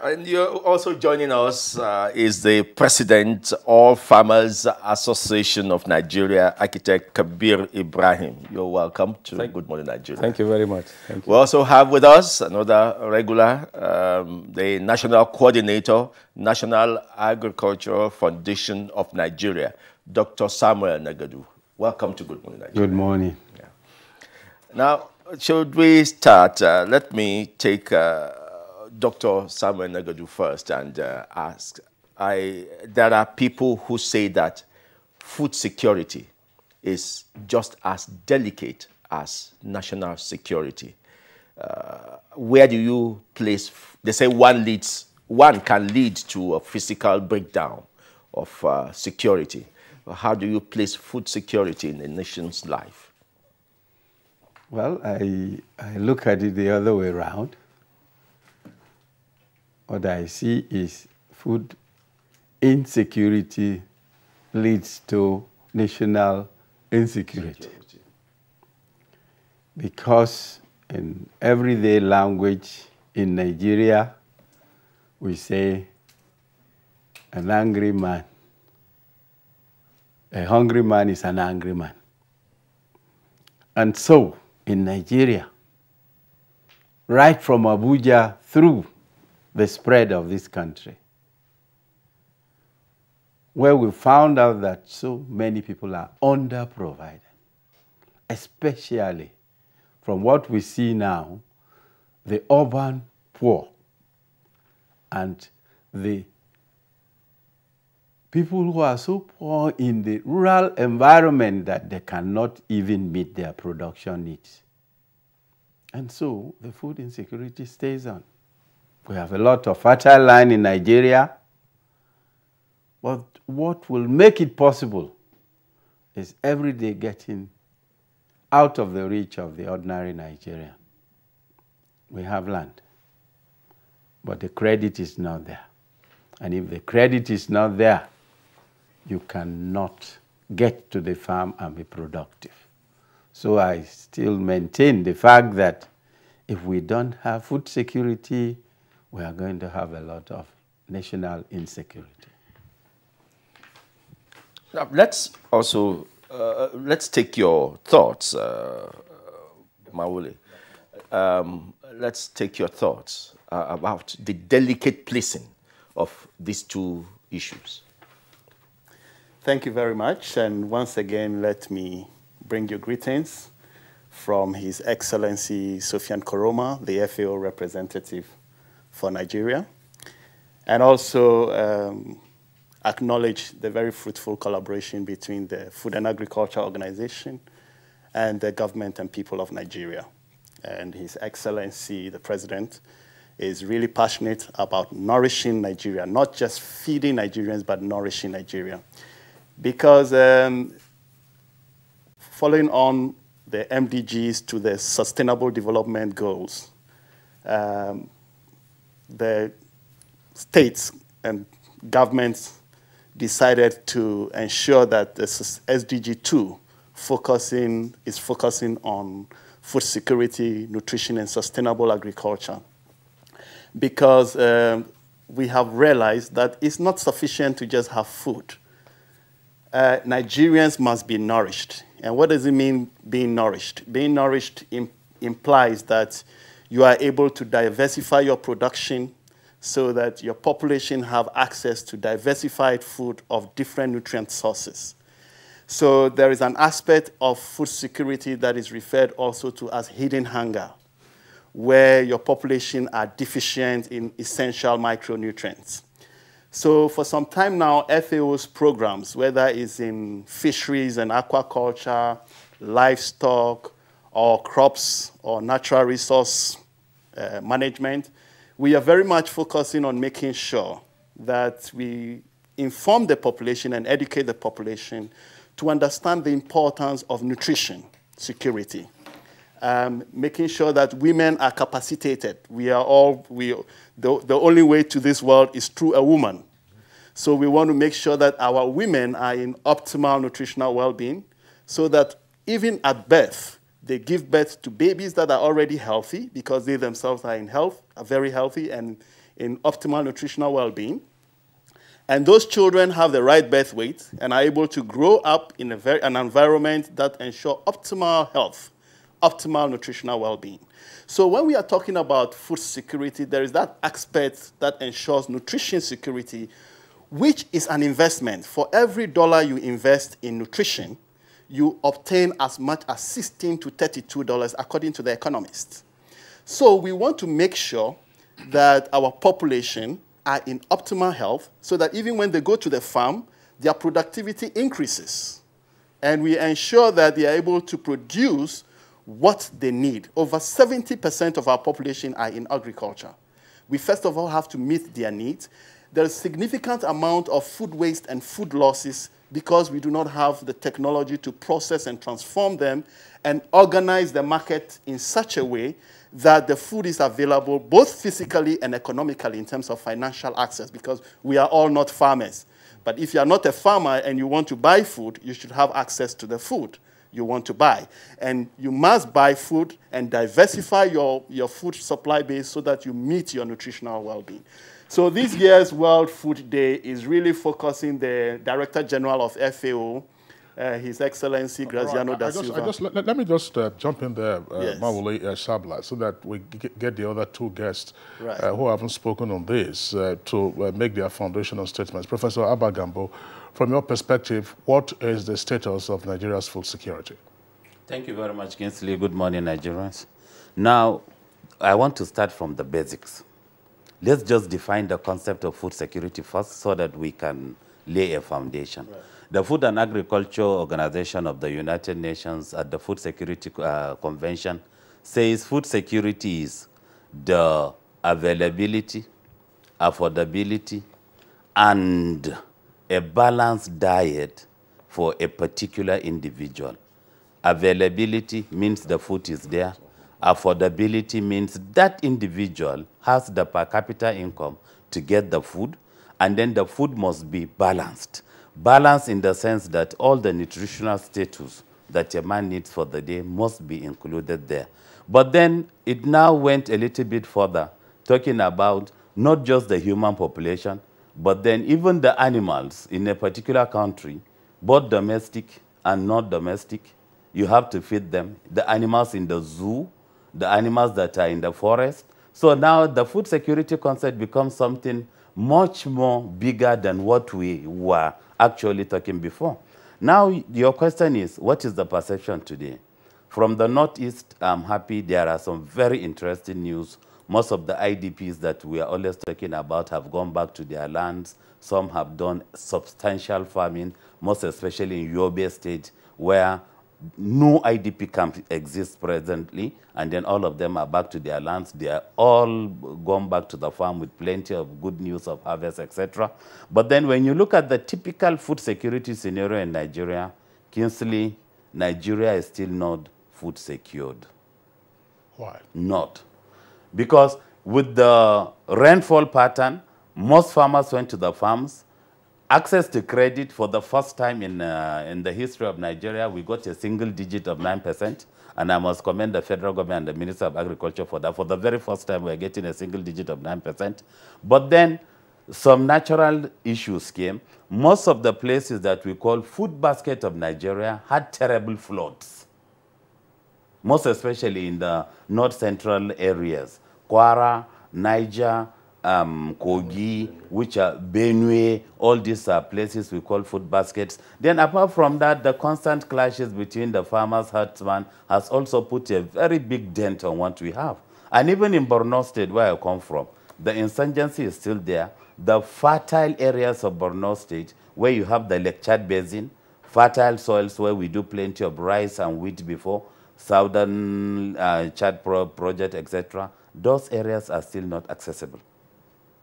And you're also joining us is the President of Farmers Association of Nigeria, Architect Kabir Ibrahim. You're welcome to Good Morning Nigeria. Thank you very much. Thank you. We also have with us another regular, the National Coordinator, National Agricultural Foundation of Nigeria, Dr. Samuel Nagadu. Welcome to Good Morning Nigeria. Good morning. Yeah. Now, should we start? Let me take Dr. Samuel Negadu first and ask, there are people who say that food security is just as delicate as national security. Where do you place, they say one can lead to a physical breakdown of security. How do you place food security in a nation's life? Well, I look at it the other way around. What I see is food insecurity leads to national insecurity. Because in everyday language in Nigeria, we say an angry man. A hungry man is an angry man. And so, in Nigeria, right from Abuja through the spread of this country, where we found out that so many people are underprovided, especially from what we see now, the urban poor and the people who are so poor in the rural environment that they cannot even meet their production needs. And so the food insecurity stays on. We have a lot of fertile land in Nigeria, but what will make it possible is every day getting out of the reach of the ordinary Nigerian. We have land, but the credit is not there. And if the credit is not there, you cannot get to the farm and be productive. So I still maintain the fact that if we don't have food security, we are going to have a lot of national insecurity. Now, let's also, let's take your thoughts, Mawule. Let's take your thoughts about the delicate placing of these two issues. Thank you very much. And once again, let me bring you greetings from His Excellency Sofian Koroma, the FAO representative for Nigeria, and also acknowledge the very fruitful collaboration between the Food and Agriculture Organization and the government and people of Nigeria. And His Excellency, the President, is really passionate about nourishing Nigeria, not just feeding Nigerians, but nourishing Nigeria. Because following on the MDGs to the Sustainable Development Goals, the states and governments decided to ensure that the SDG 2 is focusing on food security, nutrition, and sustainable agriculture. Because we have realized that it's not sufficient to just have food. Nigerians must be nourished. And what does it mean, being nourished? Being nourished implies that you are able to diversify your production so that your population have access to diversified food of different nutrient sources. So there is an aspect of food security that is referred also to as hidden hunger, where your population are deficient in essential micronutrients. So for some time now, FAO's programs, whether it's in fisheries and aquaculture, livestock, or crops, or natural resource management, we are very much focusing on making sure that we inform the population and educate the population to understand the importance of nutrition security. Making sure that women are capacitated. The only way to this world is through a woman. So we want to make sure that our women are in optimal nutritional well-being so that even at birth, they give birth to babies that are already healthy because they themselves are are very healthy and in optimal nutritional well-being. And those children have the right birth weight and are able to grow up in an environment that ensures optimal health, optimal nutritional well-being. So when we are talking about food security, there is that aspect that ensures nutrition security, which is an investment. For every dollar you invest in nutrition, you obtain as much as $16 to $32 according to The Economist. So we want to make sure that our population are in optimal health so that even when they go to the farm, their productivity increases. And we ensure that they are able to produce what they need. Over 70% of our population are in agriculture. We first of all have to meet their needs. There is a significant amount of food waste and food losses because we do not have the technology to process and transform them and organize the market in such a way that the food is available both physically and economically in terms of financial access, because we are all not farmers. But if you are not a farmer and you want to buy food, you should have access to the food you want to buy. And you must buy food and diversify your food supply base so that you meet your nutritional well-being. So this year's World Food Day is really focusing the Director General of FAO, His Excellency Graziano da Silva. Let me just jump in there, Yes. Mawule Shabla, so that we get the other two guests Right. who haven't spoken on this to make their foundational statements. Professor Abagambo, from your perspective, what is the status of Nigeria's food security? Thank you very much, Kinsley. Good morning, Nigerians. Now, I want to start from the basics. Let's just define the concept of food security first so that we can lay a foundation. Right. The Food and Agriculture Organization of the United Nations at the Food Security Convention says food security is the availability, affordability, and a balanced diet for a particular individual. Availability means the food is there. Affordability means that individual has the per capita income to get the food, and then the food must be balanced. Balanced in the sense that all the nutritional status that a man needs for the day must be included there. But then it now went a little bit further, talking about not just the human population, but then even the animals in a particular country, both domestic and not domestic, you have to feed them. The animals in the zoo, the animals that are in the forest. So now the food security concept becomes something much more bigger than what we were actually talking before. Now your question is, what is the perception today? From the Northeast, I'm happy there are some very interesting news. Most of the IDPs that we are always talking about have gone back to their lands. Some have done substantial farming, most especially in Yobe State, where no IDP camp exists presently, and then all of them are back to their lands. They are all gone back to the farm with plenty of good news of harvest, etc. But then when you look at the typical food security scenario in Nigeria, Kinsley, Nigeria is still not food secured. Why? Not. Because with the rainfall pattern, most farmers went to the farms. Access to credit for the first time in the history of Nigeria, we got a single digit of 9%. And I must commend the federal government and the Minister of Agriculture for that. For the very first time, we're getting a single digit of 9%. But then some natural issues came. Most of the places that we call food basket of Nigeria had terrible floods, most especially in the north-central areas. Kwara, Niger, Kogi, which are Benue, all these are places we call food baskets. Then apart from that, the constant clashes between the farmers, herdsmen, has also put a very big dent on what we have. And even in Borno State, where I come from, the insurgency is still there. The fertile areas of Borno State, where you have the Lake Chad Basin, fertile soils where we do plenty of rice and wheat before, Southern Chad project, etc., those areas are still not accessible.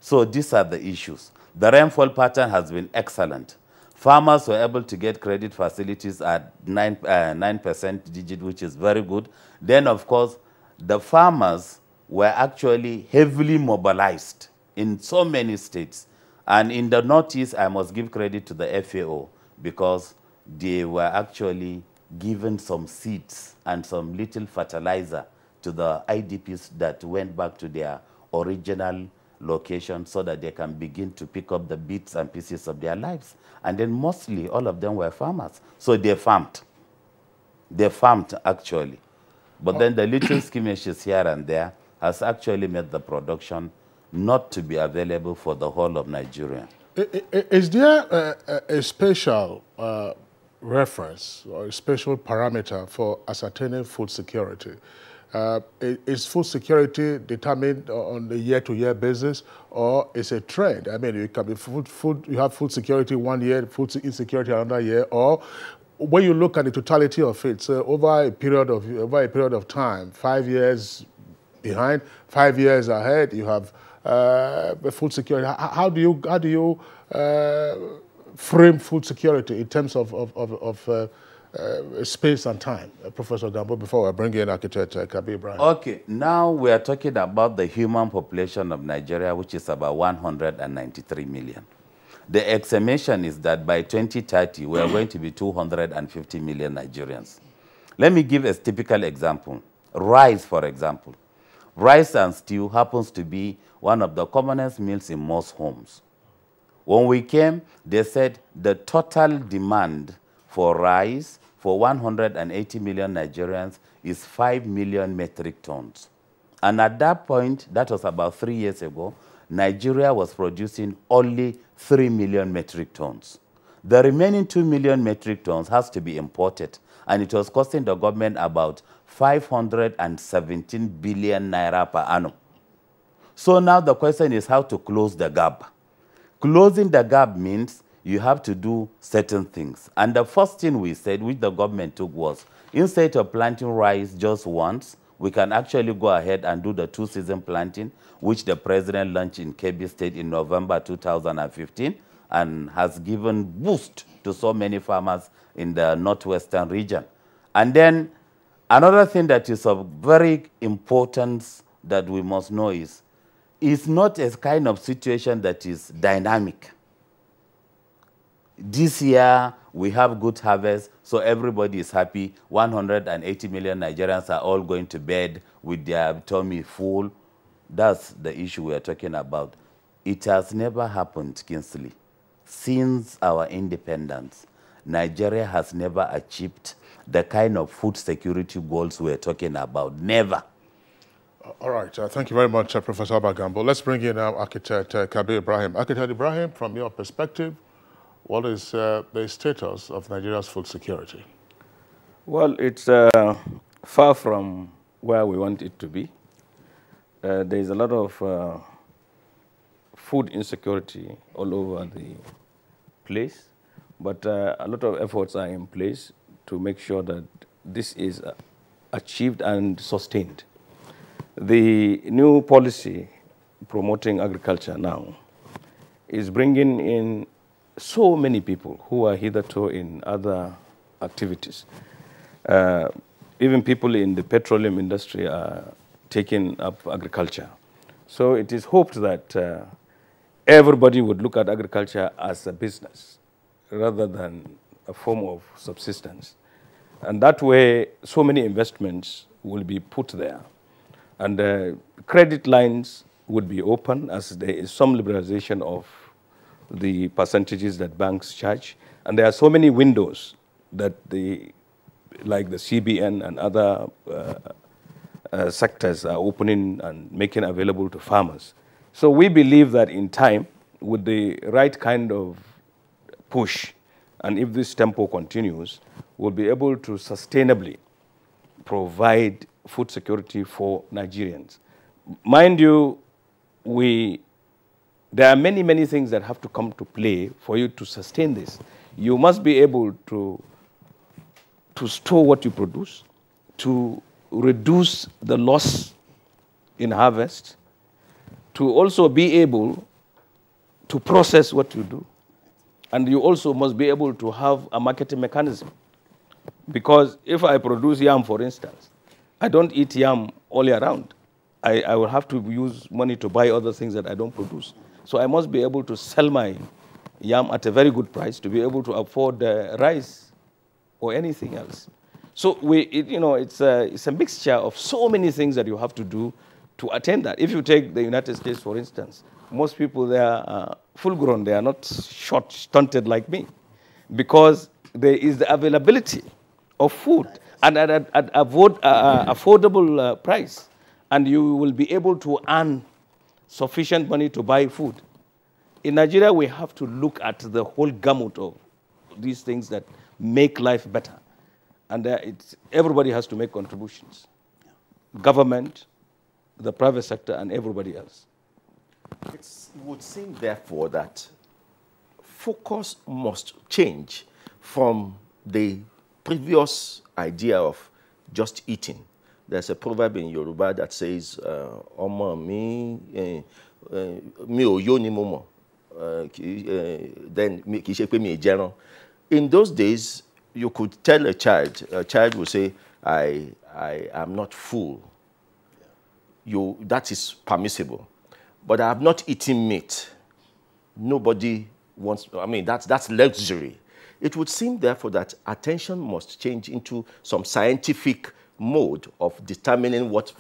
So these are the issues. The rainfall pattern has been excellent. Farmers were able to get credit facilities at 9% digit, which is very good. Then, of course, the farmers were actually heavily mobilized in so many states. And in the Northeast, I must give credit to the FAO because they were actually given some seeds and some little fertilizer to the IDPs that went back to their original location so that they can begin to pick up the bits and pieces of their lives. And then mostly all of them were farmers. So they farmed. They farmed actually. But then the little skirmishes here and there has actually made the production not to be available for the whole of Nigeria. Is there a special reference or a special parameter for ascertaining food security? Is food security determined on a year-to-year basis, or is a trend? I mean, you can be you have food security one year, food insecurity another year, or when you look at the totality of it, so over a period of time, 5 years behind, 5 years ahead, you have food security. How do you frame food security in terms of space and time? Professor Gambo, before I bring in architect Kabir Ibrahim. Okay, now we are talking about the human population of Nigeria, which is about 193 million. The estimation is that by 2030, we are going to be 250 million Nigerians. Let me give a typical example. Rice, for example. Rice and stew happens to be one of the commonest meals in most homes. When we came, they said the total demand for rice for 180 million Nigerians is 5 million metric tons. And at that point, that was about 3 years ago, Nigeria was producing only 3 million metric tons. The remaining 2 million metric tons has to be imported, and it was costing the government about 517 billion naira per annum. So now the question is how to close the gap. Closing the gap means you have to do certain things. And the first thing we said, which the government took, was instead of planting rice just once, we can actually go ahead and do the 2-season planting, which the president launched in Kebbi State in November 2015 and has given boost to so many farmers in the northwestern region. And then another thing that is of very importance that we must know is, it's not a kind of situation that is dynamic. This year, we have good harvest, so everybody is happy. 180 million Nigerians are all going to bed with their tummy full. That's the issue we are talking about. It has never happened, Kingsley. Since our independence, Nigeria has never achieved the kind of food security goals we're talking about. Never. All right. Thank you very much, Professor Bagambo. Let's bring in architect Kabir Ibrahim. Architect Ibrahim, from your perspective, what is the status of Nigeria's food security? Well, it's far from where we want it to be. There is a lot of food insecurity all over the place, but a lot of efforts are in place to make sure that this is achieved and sustained. The new policy promoting agriculture now is bringing in so many people who are hitherto in other activities. Even people in the petroleum industry are taking up agriculture. So it is hoped that everybody would look at agriculture as a business rather than a form of subsistence. And that way, so many investments will be put there. And credit lines would be open as there is some liberalization of the percentages that banks charge. And there are so many windows that like the CBN and other sectors are opening and making available to farmers. So we believe that in time, with the right kind of push, and if this tempo continues, we'll be able to sustainably provide food security for Nigerians. Mind you, there are many, many things that have to come to play for you to sustain this. You must be able to store what you produce, to reduce the loss in harvest, to also be able to process what you do. And you also must be able to have a marketing mechanism. Because if I produce yam, for instance, I don't eat yam all year round. I will have to use money to buy other things that I don't produce. So I must be able to sell my yam at a very good price to be able to afford rice or anything else. So it's a mixture of so many things that you have to do to attain that. If you take the United States, for instance, most people there are full grown. They are not short, stunted like me, because there is the availability of food and at an affordable price, and you will be able to earn sufficient money to buy food. In Nigeria, we have to look at the whole gamut of these things that make life better, and everybody has to make contributions. government, the private sector, and everybody else. It would seem, therefore, that focus must change from the previous idea of just eating. There's a proverb in Yoruba that says, "Omo mi mi o yo ni mo mo." Then ki se pe mi ejeran. In those days, you could tell a child would say, I am not full. That is permissible. But I have not eaten meat. Nobody wants, I mean, that's luxury. It would seem, therefore, that attention must change into some scientific mode of determining what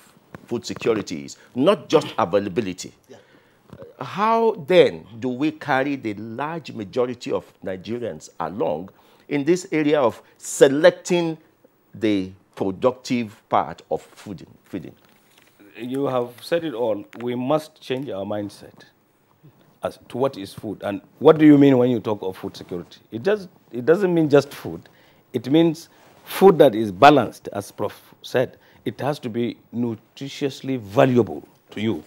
food security is, not just availability. Yeah. How then do we carry the large majority of Nigerians along in this area of selecting the productive part of feeding? You have said it all. We must change our mindset as to what is food. And what do you mean when you talk of food security? It doesn't mean just food. It means food that is balanced, as Prof said. It has to be nutritiously valuable to you.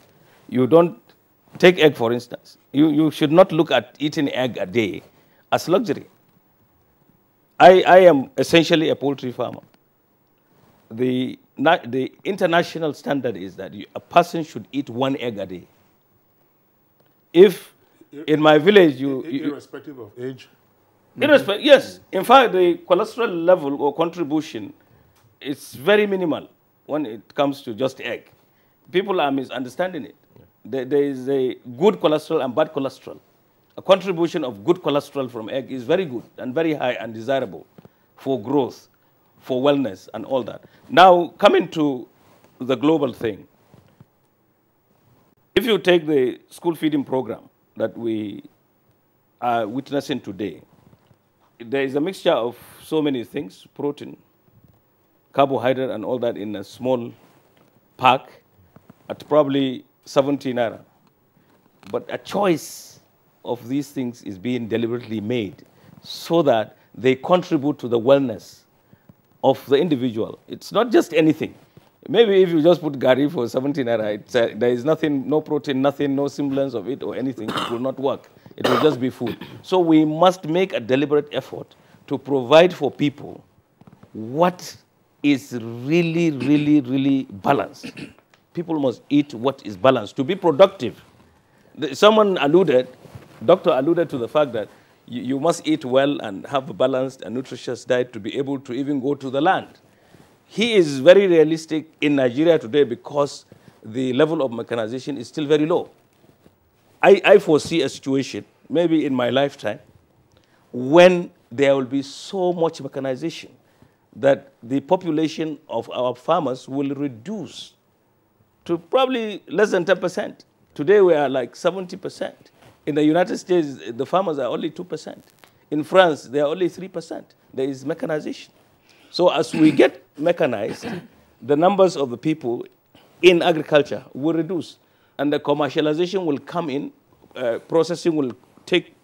You don't take egg, for instance. You should not look at eating egg a day as luxury. I am essentially a poultry farmer. The international standard is that a person should eat 1 egg a day. If in my village irrespective of age? Yes. In fact, the cholesterol level or contribution is very minimal when it comes to just egg. People are misunderstanding it. There is a good cholesterol and bad cholesterol. A contribution of good cholesterol from egg is very good and very high and desirable for growth, for wellness and all that. Now, coming to the global thing, if you take the school feeding program that we are witnessing today, there is a mixture of so many things, protein, carbohydrate and all that in a small pack at probably 70 naira. But a choice of these things is being deliberately made so that they contribute to the wellness of the individual. It's not just anything. Maybe if you just put gari for 70 naira, there is nothing, no protein, nothing, no semblance of it or anything, it will not work. It will just be food. So we must make a deliberate effort to provide for people what is really, really, really balanced. People must eat what is balanced to be productive. Someone alluded, doctor alluded to the fact that you must eat well and have a balanced and nutritious diet to be able to even go to the land. He is very realistic in Nigeria today because the level of mechanization is still very low. I foresee a situation, maybe in my lifetime, when there will be so much mechanization that the population of our farmers will reduce to probably less than 10%. Today we are like 70%. In the United States, the farmers are only 2%. In France, they are only 3%. There is mechanization. So as we get mechanized, the numbers of the people in agriculture will reduce. And the commercialization will come in, processing will take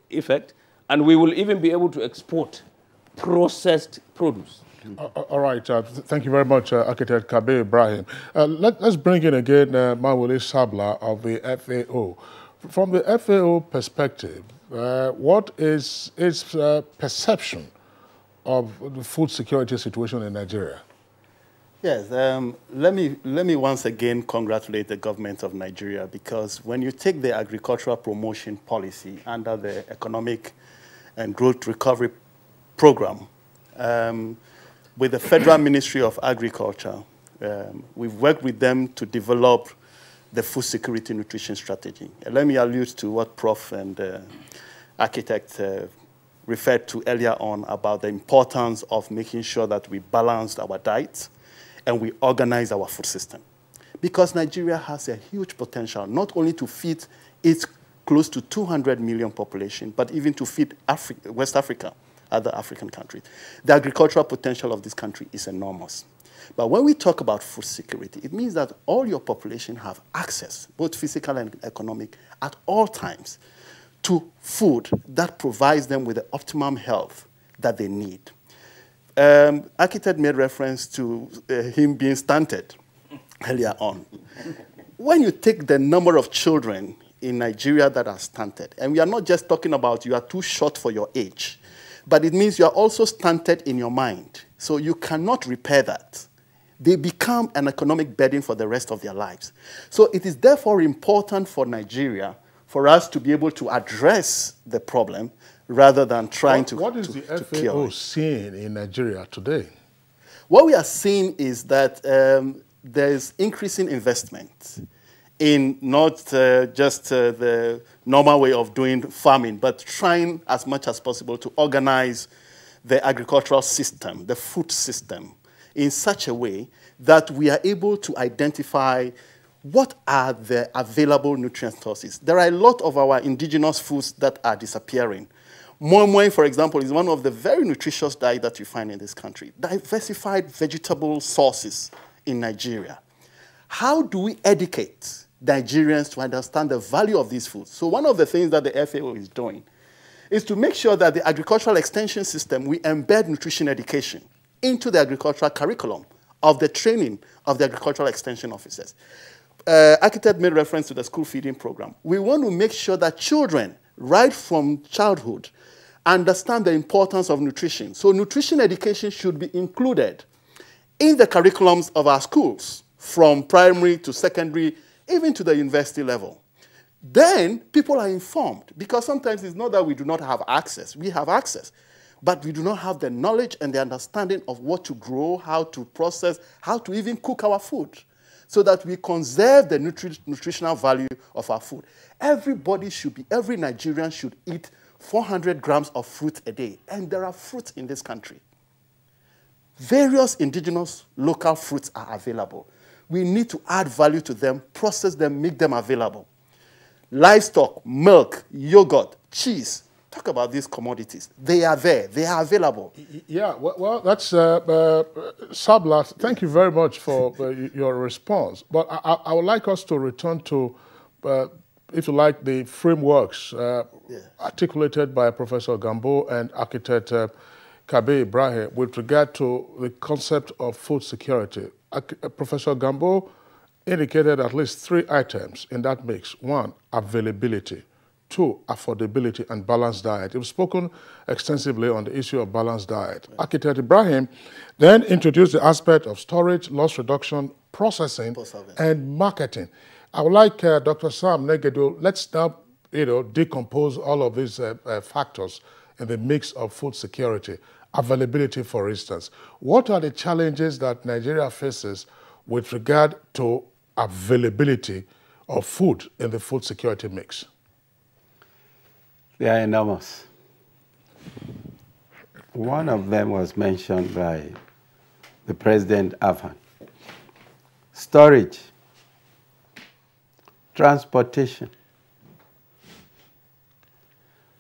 effect, and we will even be able to export processed produce. All right. Thank you very much, Architect Kabir Ibrahim. Let's bring in again Mawule Sabla of the FAO. From the FAO perspective, what is its perception of the food security situation in Nigeria? Yes, let me once again congratulate the government of Nigeria, because when you take the agricultural promotion policy under the Economic and Growth Recovery Program, with the Federal Ministry of Agriculture, we've worked with them to develop the food security nutrition strategy. And let me allude to what Prof and Architect referred to earlier on about the importance of making sure that we balance our diets and we organize our food system. Because Nigeria has a huge potential, not only to feed its close to 200 million population, but even to feed West Africa, other African countries. The agricultural potential of this country is enormous. But when we talk about food security, it means that all your population have access, both physical and economic, at all times, to food that provides them with the optimum health that they need. Architect made reference to him being stunted. earlier on. When you take the number of children in Nigeria that are stunted, and we are not just talking about you are too short for your age, but it means you are also stunted in your mind. So you cannot repair that. They become an economic burden for the rest of their lives. So it is therefore important for Nigeria for us to be able to address the problem rather than trying to cure it. What is the FAO seeing in Nigeria today? What we are seeing is that there is increasing investment in not just the normal way of doing farming, but trying as much as possible to organize the agricultural system, the food system, in such a way that we are able to identify what are the available nutrient sources. There are a lot of our indigenous foods that are disappearing. Moi, for example, is one of the very nutritious diets that you find in this country. Diversified vegetable sources in Nigeria. How do we educate Nigerians to understand the value of these foods? So one of the things that the FAO is doing is to make sure that the agricultural extension system, we embed nutrition education into the agricultural curriculum of the training of the agricultural extension officers. Architect made reference to the school feeding program. We want to make sure that children, right from childhood, understand the importance of nutrition. So nutrition education should be included in the curriculums of our schools, from primary to secondary, even to the university level. Then people are informed, because sometimes it's not that we do not have access. We have access, but we do not have the knowledge and the understanding of what to grow, how to process, how to even cook our food, so that we conserve the nutritional value of our food. Everybody should be, every Nigerian should eat 400 grams of fruit a day, and there are fruits in this country. Various indigenous local fruits are available. We need to add value to them, process them, make them available. Livestock, milk, yogurt, cheese. Talk about these commodities. They are there. They are available. Yeah, well that's Sabla. Thank you very much for your response. But I would like us to return to, if you like, the frameworks articulated by Professor Gambo and architect Kabe Ibrahim with regard to the concept of food security. Professor Gambo indicated at least 3 items in that mix. 1, availability. 2, affordability and balanced diet. We've spoken extensively on the issue of balanced diet. Right. Architect Ibrahim then introduced the aspect of storage, loss reduction, processing, and marketing. I would like Dr. Sam Negedu, let's now decompose all of these factors in the mix of food security. Availability, for instance. What are the challenges that Nigeria faces with regard to availability of food in the food security mix? They are enormous. One of them was mentioned by the President Afan. Storage, transportation.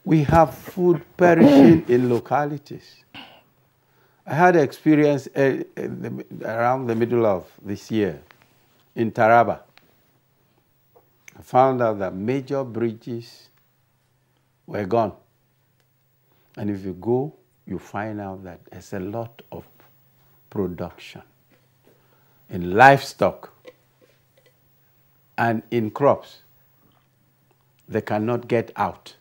We have food perishing in localities. I had experience around the middle of this year in Taraba. I found out that major bridges were gone. And if you go, you find out that there's a lot of production in livestock and in crops. They cannot get out.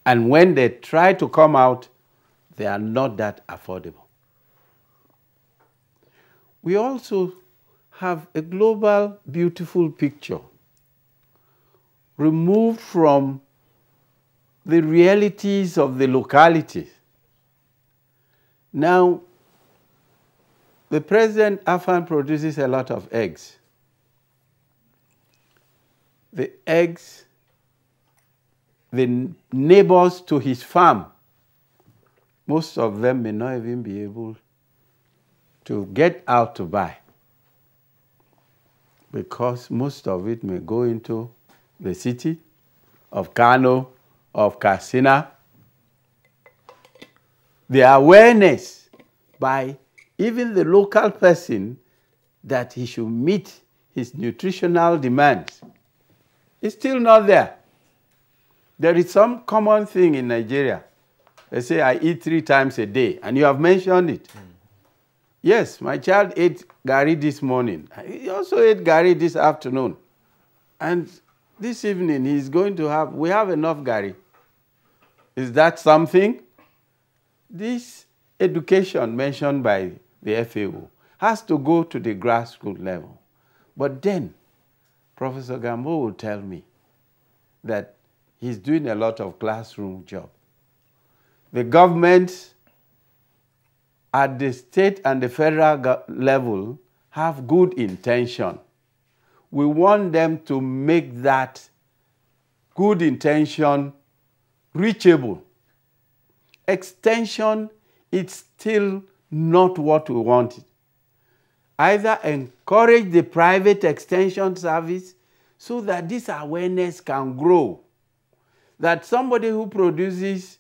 And when they try to come out, they are not that affordable. We also have a global, beautiful picture removed from the realities of the localities. Now, the President Afan produces a lot of eggs. The eggs, the neighbors to his farm, most of them may not even be able to get out to buy, because most of it may go into the city of Kano, of Katsina. The awareness by even the local person that he should meet his nutritional demands is still not there. There is some common thing in Nigeria. They say, I eat 3 times a day, and you have mentioned it. Yes, my child ate gari this morning. He also ate gari this afternoon. And this evening he's going to have, we have enough gari. Is that something? This education mentioned by the FAO has to go to the grassroots level. But then, Professor Gambo will tell me that he's doing a lot of classroom job. The government at the state and the federal level have good intention. We want them to make that good intention reachable. Extension is still not what we wanted. Either encourage the private extension service so that this awareness can grow. That somebody who produces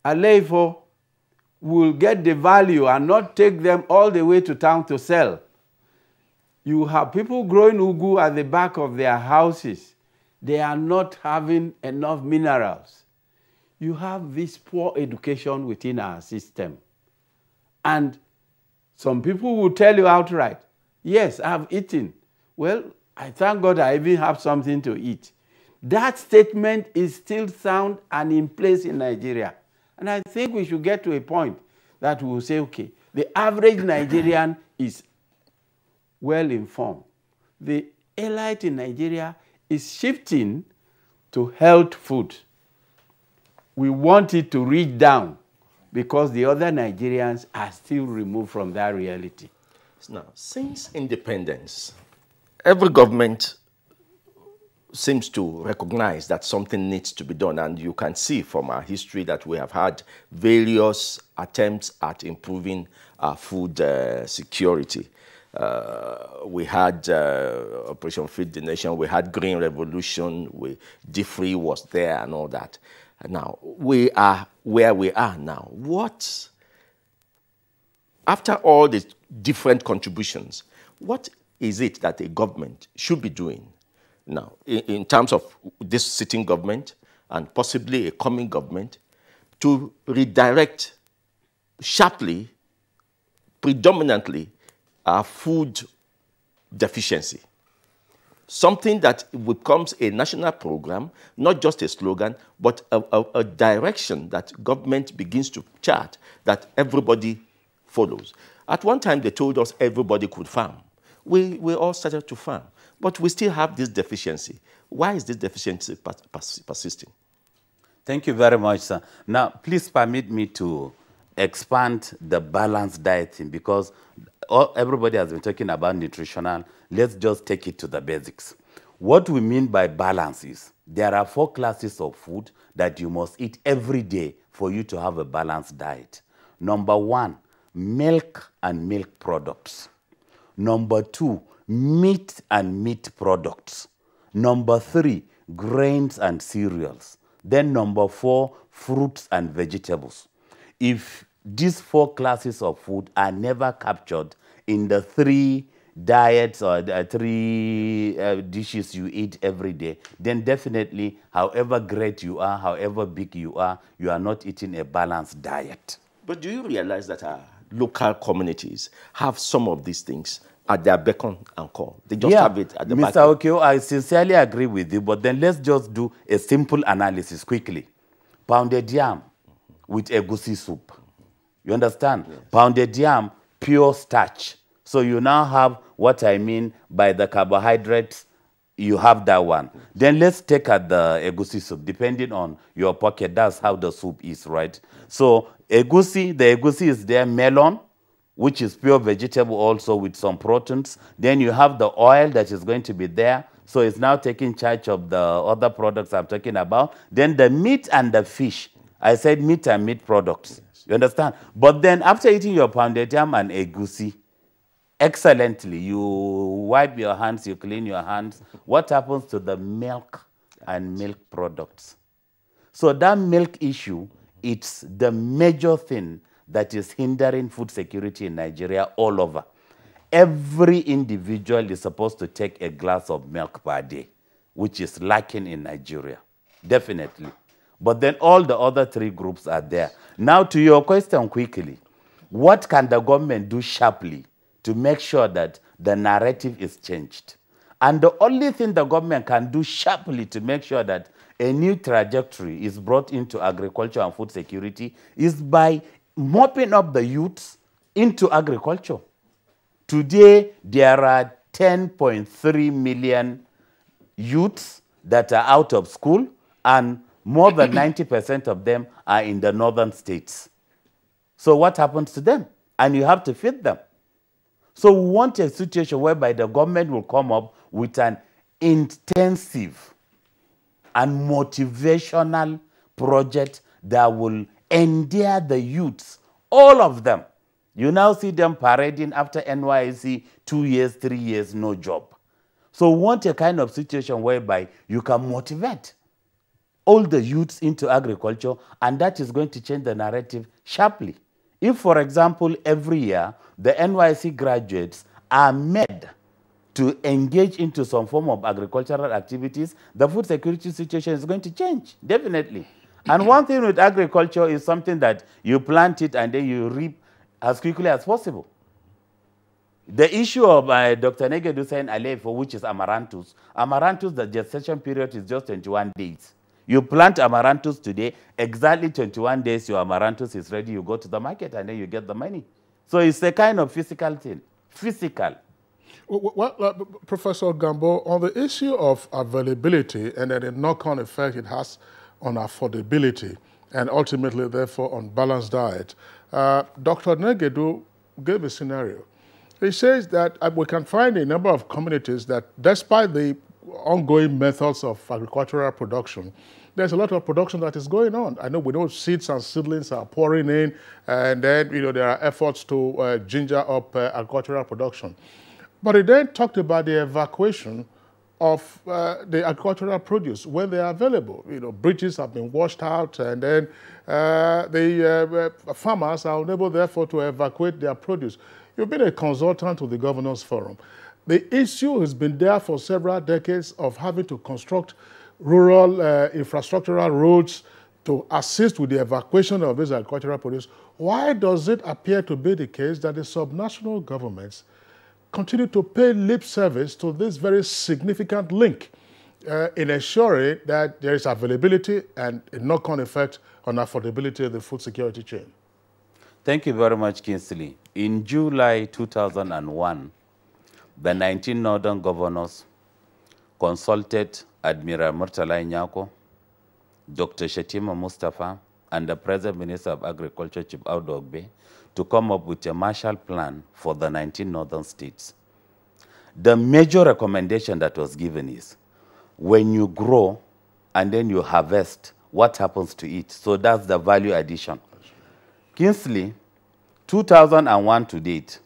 a level will get the value and not take them all the way to town to sell. You have people growing ugu at the back of their houses. They are not having enough minerals. You have this poor education within our system. And some people will tell you outright, yes, I've eaten. Well, I thank God I even have something to eat. That statement is still sound and in place in Nigeria. And I think we should get to a point that we will say, okay, the average Nigerian is well informed. The elite in Nigeria is shifting to health food. We want it to reach down because the other Nigerians are still removed from that reality. Now, since independence, every government seems to recognize that something needs to be done. And you can see from our history that we have had various attempts at improving our food security. We had Operation Feed the Nation, we had Green Revolution, DFRI was there and all that. And now, we are where we are now. What, after all the different contributions, what is it that a government should be doing now, in terms of this sitting government and possibly a coming government, to redirect sharply, predominantly, our food deficiency? Something that becomes a national program, not just a slogan, but a direction that government begins to chart, that everybody follows. At one time, they told us everybody could farm. We all started to farm. But we still have this deficiency. Why is this deficiency persisting? Thank you very much, sir. Now, please permit me to expand the balanced dieting, because everybody has been talking about nutritional. Let's just take it to the basics. What we mean by balance is there are 4 classes of food that you must eat every day for you to have a balanced diet. Number 1, milk and milk products. Number 2, meat and meat products. Number 3, grains and cereals. Then number 4, fruits and vegetables. If these 4 classes of food are never captured in the 3 diets or the 3 dishes you eat every day, then definitely, however great you are, however big you are not eating a balanced diet. But do you realize that our local communities have some of these things at their beckon and call? They just have it at the back. Mr. Okeo, I sincerely agree with you, but then let's just do a simple analysis quickly. Pounded yam with egusi soup. You understand? Yes. Pounded yam, pure starch. So you now have what I mean by the carbohydrates, you have that one. Then let's take at the egusi soup, depending on your pocket, that's how the soup is, right? So egusi, the egusi is there, melon, which is pure vegetable also with some proteins. Then you have the oil that is going to be there. So it's now taking charge of the other products I'm talking about. Then the meat and the fish. I said meat and meat products. Yes. You understand? But then after eating your pounded yam and egusi, excellently, you wipe your hands, you clean your hands. What happens to the milk and milk products? So that milk issue, it's the major thing that is hindering food security in Nigeria all over. Every individual is supposed to take a glass of milk per day, which is lacking in Nigeria, definitely. But then all the other 3 groups are there. Now to your question quickly, What can the government do sharply to make sure that the narrative is changed? And the only thing the government can do sharply to make sure that a new trajectory is brought into agriculture and food security is by mopping up the youths into agriculture. Today, there are 10.3 million youths that are out of school, and more than 90% of them are in the northern states. So what happens to them? And you have to feed them. So we want a situation whereby the government will come up with an intensive and motivational project that will endear the youths, all of them. You now see them parading after NYSC 2 years, 3 years, no job. So we want a kind of situation whereby you can motivate all the youths into agriculture, and that is going to change the narrative sharply. If, for example, every year the NYSC graduates are made to engage into some form of agricultural activities, the food security situation is going to change, definitely. And one thing with agriculture is something that you plant it and then you reap as quickly as possible. The issue of Dr. Negedu saying Alefo, which is amaranthus, the gestation period is just 21 days. You plant amaranthus today, exactly 21 days your amaranthus is ready, you go to the market and then you get the money. So it's a kind of physical thing, physical. Well, Professor Gambo, on the issue of availability and then the knock-on effect it has on affordability and ultimately, therefore, on balanced diet, Dr. Negedu gave a scenario. He says that we can find a number of communities that, despite the ongoing methods of agricultural production, there's a lot of production that is going on. I know we know seeds and seedlings are pouring in, and then there are efforts to ginger up agricultural production. But he then talked about the evacuation of the agricultural produce when they are available. Bridges have been washed out, and then the farmers are unable, therefore, to evacuate their produce. You've been a consultant to the Governors Forum. The issue has been there for several decades of having to construct rural infrastructural roads to assist with the evacuation of this agricultural produce. Why does it appear to be the case that the subnational governments continue to pay lip service to this very significant link in ensuring that there is availability and a knock-on effect on affordability of the food security chain? Thank you very much, Kinsley. In July 2001, the 19 northern governors consulted Admiral Murtala Nyako, Dr. Shetima Mustafa, and the present Minister of Agriculture, Chief Audu Ogbe, to come up with a Marshall Plan for the 19 northern states. The major recommendation that was given is, when you grow and then you harvest, what happens to it? So that's the value addition. Kinsley, 2001 to date,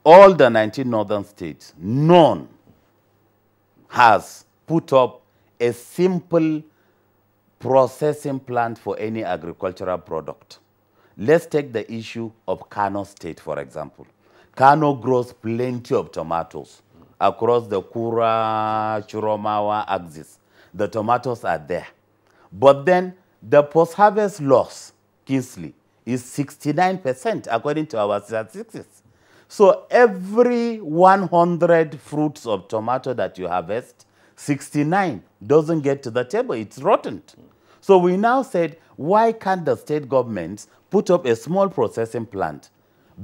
all the 19 northern states, none has put up a simple processing plant for any agricultural product. Let's take the issue of Kano State, for example. Kano grows plenty of tomatoes across the Kura, Churomawa axis. The tomatoes are there. But then the post-harvest loss, Kinsley, is 69% according to our statistics. So every 100 fruits of tomato that you harvest, 69 doesn't get to the table, it's rotten. So we now said, why can't the state governments put up a small processing plant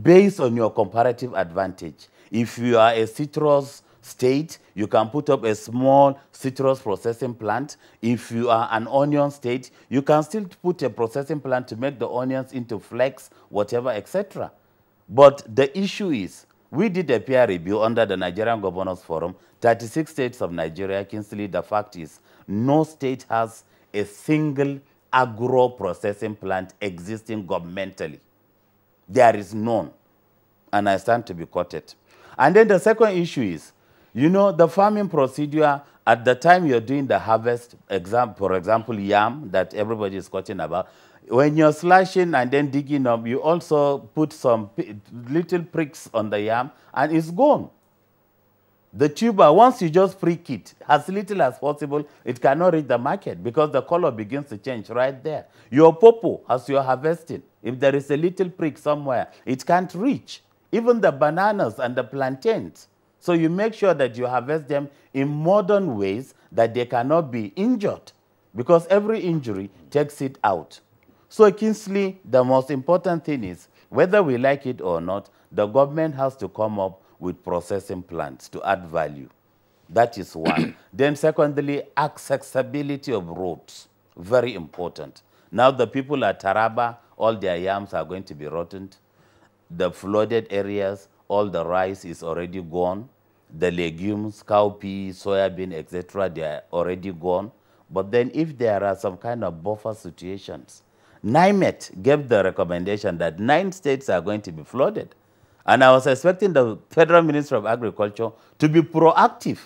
based on your comparative advantage? If you are a citrus state, you can put up a small citrus processing plant. If you are an onion state, you can still put a processing plant to make the onions into flakes, whatever, etc. But the issue is, we did a peer review under the Nigerian Governors Forum, 36 states of Nigeria. Kinsley, the fact is, no state has a single agro-processing plant existing governmentally. There is none. And I stand to be quoted. And then the second issue is, the farming procedure, at the time you're doing the harvest, for example, yam that everybody is quoting about, when you're slashing and then digging up, you also put some little pricks on the yam and it's gone. The tuber, once you just prick it, as little as possible, it cannot reach the market because the color begins to change right there. Your pawpaw, as you're harvesting, if there is a little prick somewhere, it can't reach. Even the bananas and the plantains. So you make sure that you harvest them in modern ways that they cannot be injured, because every injury takes it out. So Kingsley, the most important thing is, whether we like it or not, the government has to come up with processing plants to add value. That is one. Then secondly, accessibility of roads, very important. Now the people at Taraba, all their yams are going to be rotten. The flooded areas, all the rice is already gone. The legumes, cowpea, soybean, etc., they are already gone. But then if there are some kind of buffer situations, NIMET gave the recommendation that 9 states are going to be flooded. And I was expecting the Federal Ministry of Agriculture to be proactive.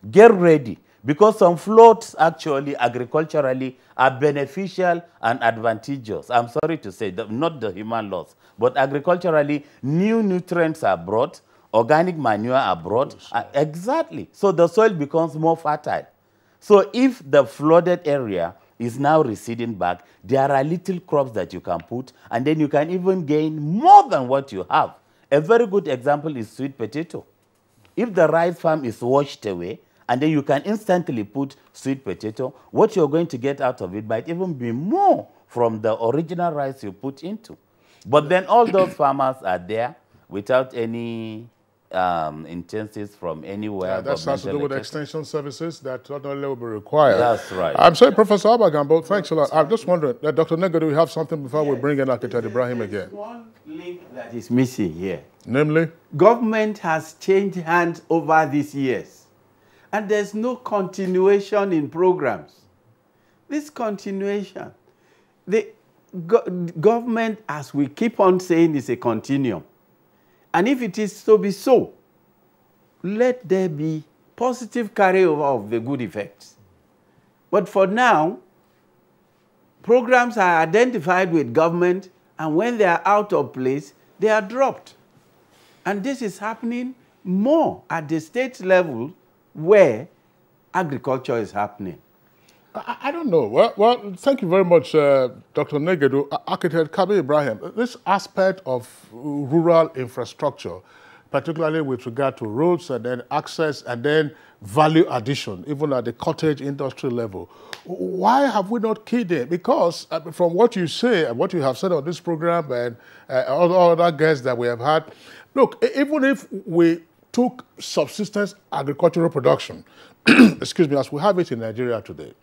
Get ready. Because some floods actually agriculturally are beneficial and advantageous. I'm sorry to say, not the human loss, but agriculturally new nutrients are brought, organic manure are brought. Exactly. So the soil becomes more fertile. So if the flooded area is now receding back, there are little crops that you can put, and then you can even gain more than what you have. A very good example is sweet potato. If the rice farm is washed away, and then you can instantly put sweet potato, what you're going to get out of it might even be more from the original rice you put into. But then all those farmers are there without any incentives from anywhere. That has to do with extension services that not only will be required. That's right. I'm sorry, Professor Abagambo, thanks a lot. I'm just wondering, Dr. Nega, do we have something before we bring in Architect Ibrahim again? One link that is missing here. Namely? Government has changed hands over these years. And there's no continuation in programs. This continuation, the government, as we keep on saying, is a continuum. And if it is to be so, let there be positive carryover of the good effects. But for now, programs are identified with government, and when they are out of place, they are dropped. And this is happening more at the state level where agriculture is happening. I don't know. Well, thank you very much, Dr. Negedu. Architect Kabi Ibrahim, this aspect of rural infrastructure, particularly with regard to roads and then access and then value addition, even at the cottage industry level, why have we not keyed in? Because from what you say and what you have said on this program and all other guests that we have had, look, even if we took subsistence agricultural production, excuse me, as we have it in Nigeria today,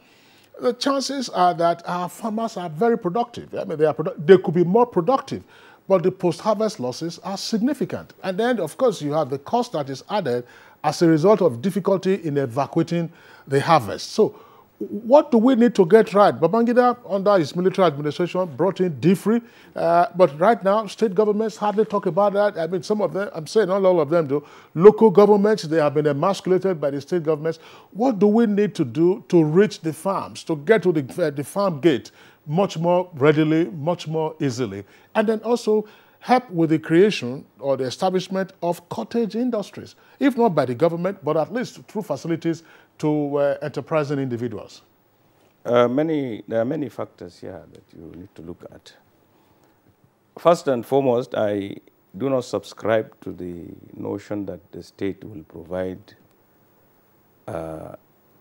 the chances are that our farmers are very productive. I mean, they could be more productive, but the post-harvest losses are significant. And then, of course, you have the cost that is added as a result of difficulty in evacuating the harvest. So what do we need to get right? Babangida, under his military administration, brought in DFRI, but right now, state governments hardly talk about that. I mean, some of them, I'm saying not all of them do. Local governments, they have been emasculated by the state governments. What do we need to do to reach the farms, to get to the farm gate much more readily, much more easily? And then also help with the creation or the establishment of cottage industries, if not by the government, but at least through facilities to enterprising individuals? There are many factors here that you need to look at. First and foremost, I do not subscribe to the notion that the state will provide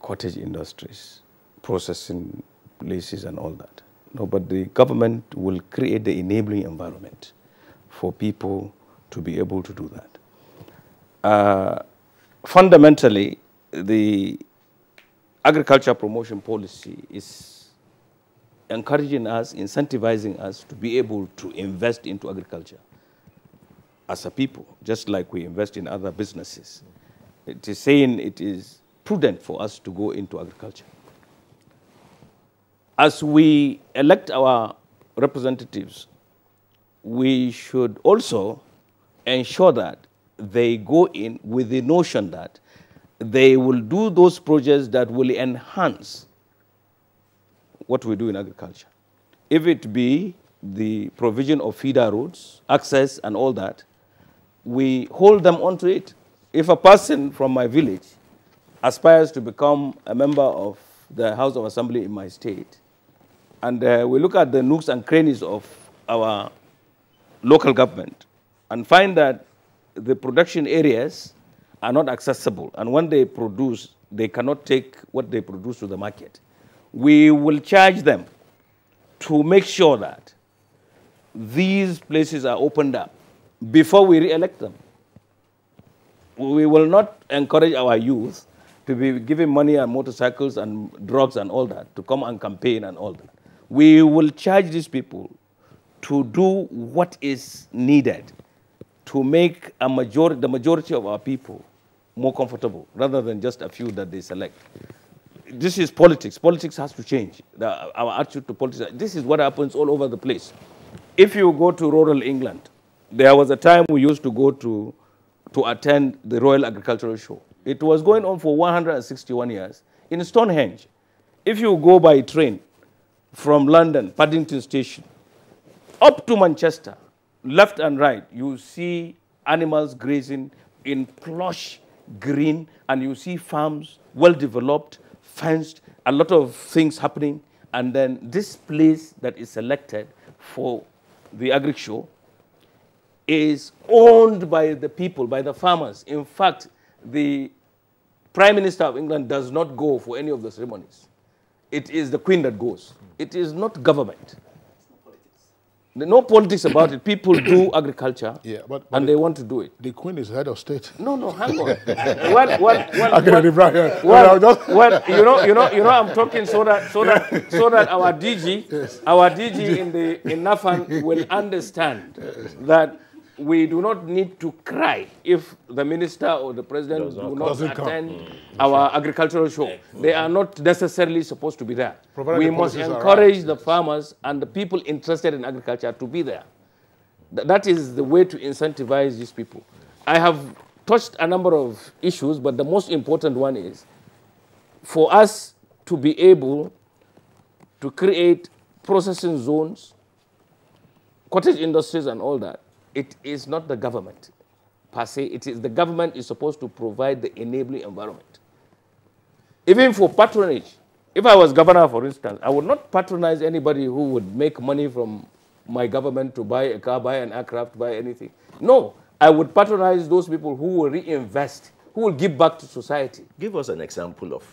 cottage industries, processing places and all that. No, but the government will create the enabling environment for people to be able to do that. Fundamentally, the agriculture promotion policy is encouraging us, incentivizing us to be able to invest into agriculture as a people, just like we invest in other businesses. It is saying it is prudent for us to go into agriculture. As we elect our representatives, we should also ensure that they go in with the notion that they will do those projects that will enhance what we do in agriculture. If it be the provision of feeder roads, access and all that, we hold them onto it. if a person from my village aspires to become a member of the House of Assembly in my state, and we look at the nooks and crannies of our local government and find that the production areas are not accessible, and when they produce, they cannot take what they produce to the market, we will charge them to make sure that these places are opened up before we re-elect them. We will not encourage our youth to be giving money and motorcycles and drugs and all that, to come and campaign and all that. We will charge these people to do what is needed to make the majority of our people more comfortable, rather than just a few that they select. This is politics. Politics has to change. Our attitude to politics. This is what happens all over the place. If you go to rural England, there was a time we used to go to attend the Royal Agricultural Show. It was going on for 161 years in Stonehenge. If you go by train from London, Paddington Station, up to Manchester, left and right, you see animals grazing in plush green, and you see farms well developed, fenced, a lot of things happening. And then this place that is selected for the Agri Show is owned by the people, by the farmers. In fact, the Prime Minister of England does not go for any of the ceremonies. It is the Queen that goes. It is not government. No politics about it. People do agriculture, and they want to do it. The Queen is head of state. No, hang on. I'm talking so that our DG in NAFAN will understand that we do not need to cry if the minister or the president do not attend our agricultural show. They are not necessarily supposed to be there. We must encourage the farmers and the people interested in agriculture to be there. That is the way to incentivize these people. I have touched a number of issues, but the most important one is for us to be able to create processing zones, cottage industries and all that. It is not the government per se. It is the government is supposed to provide the enabling environment. Even for patronage, if I was governor, for instance, I would not patronize anybody who would make money from my government to buy a car, buy an aircraft, buy anything. No, I would patronize those people who will reinvest, who will give back to society. Give us an example of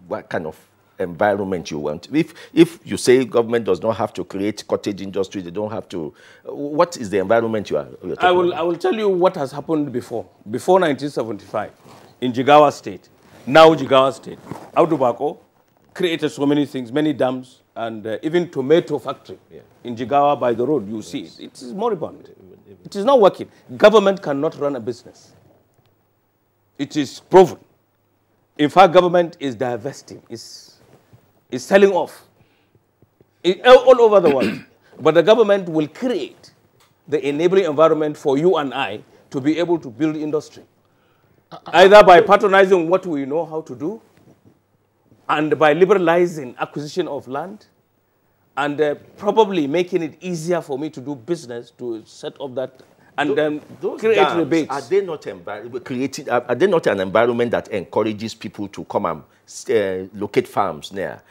what kind of environment you want. If you say government does not have to create cottage industry, they don't have to, what is the environment you're talking about? I will tell you what has happened before 1975 in Jigawa State. Now Jigawa State, Audubako created so many things, many dams, and even tomato factory in Jigawa by the road. You see it. It is moribund. It is not working. Government cannot run a business. It is proven. In fact, government is divesting, is selling off all over the world. But the government will create the enabling environment for you and I to be able to build industry. Either by patronizing what we know how to do, and by liberalizing acquisition of land, and probably making it easier for me to do business, to set up that, and then create dams, rebates. Are they not an environment that encourages people to come and locate farms near?